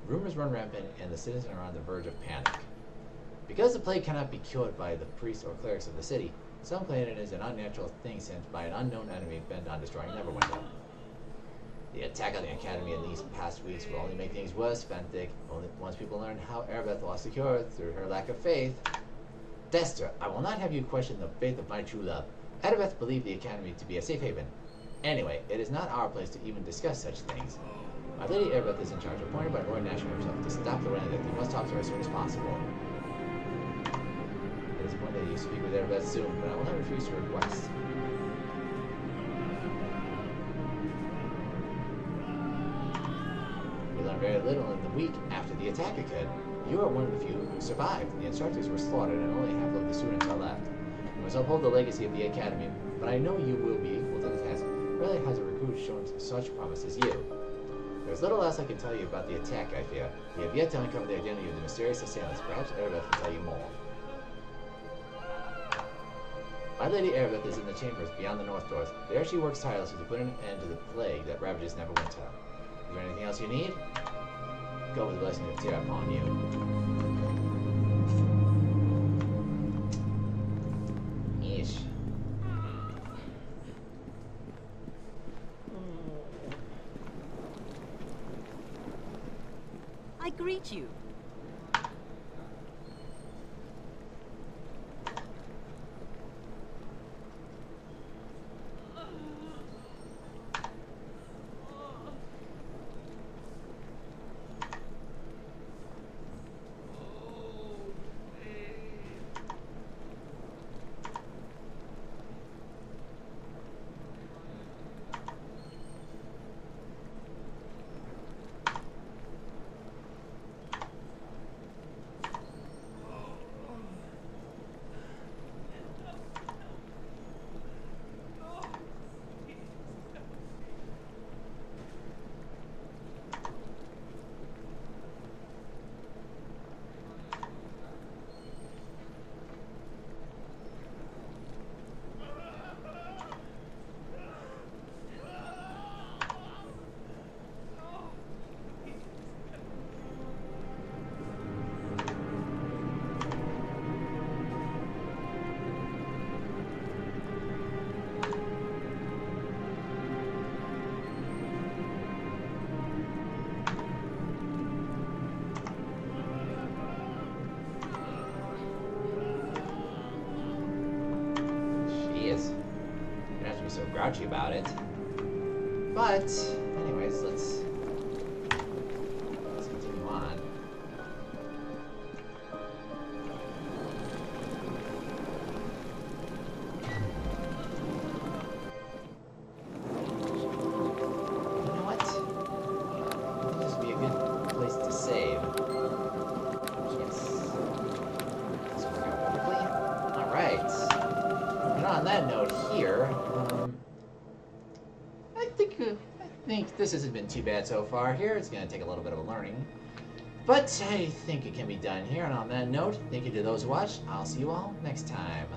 Rumors run rampant, and the citizens are on the verge of panic. Because the plague cannot be cured by the priests or clerics of the city, some claim it is an unnatural thing sent by an unknown enemy bent on destroying Neverwinter. The attack on the Academy in these past weeks will only make things worse, Fentic. Once people learn how Erebeth lost the cure through her lack of faith. Dester, I will not have you question the faith of my true love. Erebeth believed the Academy to be a safe haven. Anyway, it is not our place to even discuss such things. My Lady Erebeth is in charge, appointed by Lord Nash himself to stop the Wailing Death. You must talk to her as soon as possible. It is important that you speak with Erebeth soon, but I will not refuse your request. We learned very little in the week after the attack occurred. You are one of the few who survived. The instructors were slaughtered, and only half of the students are left. You must uphold the legacy of the Academy, but I know you will be equal to the task. Rarely has a recruit shown such promise as you. There's little else I can tell you about the attack, I fear. We have yet to uncover the identity of the mysterious assailants. Perhaps Erebeth can tell you more. My Lady Erebeth is in the chambers beyond the north doors. There she works tirelessly to put an end to the plague that ravages Neverwinter. Is there anything else you need? Go with the blessing of Tyr upon you. Yeesh. I greet you. grouchy about it. But, anyways, let's continue on. You know what? I think this would be a good place to save. Yes. This will work out perfectly. Alright. And on that note here, I think this hasn't been too bad so far here. It's going to take a little bit of a learning. But I think it can be done here. And on that note, thank you to those who watched. I'll see you all next time.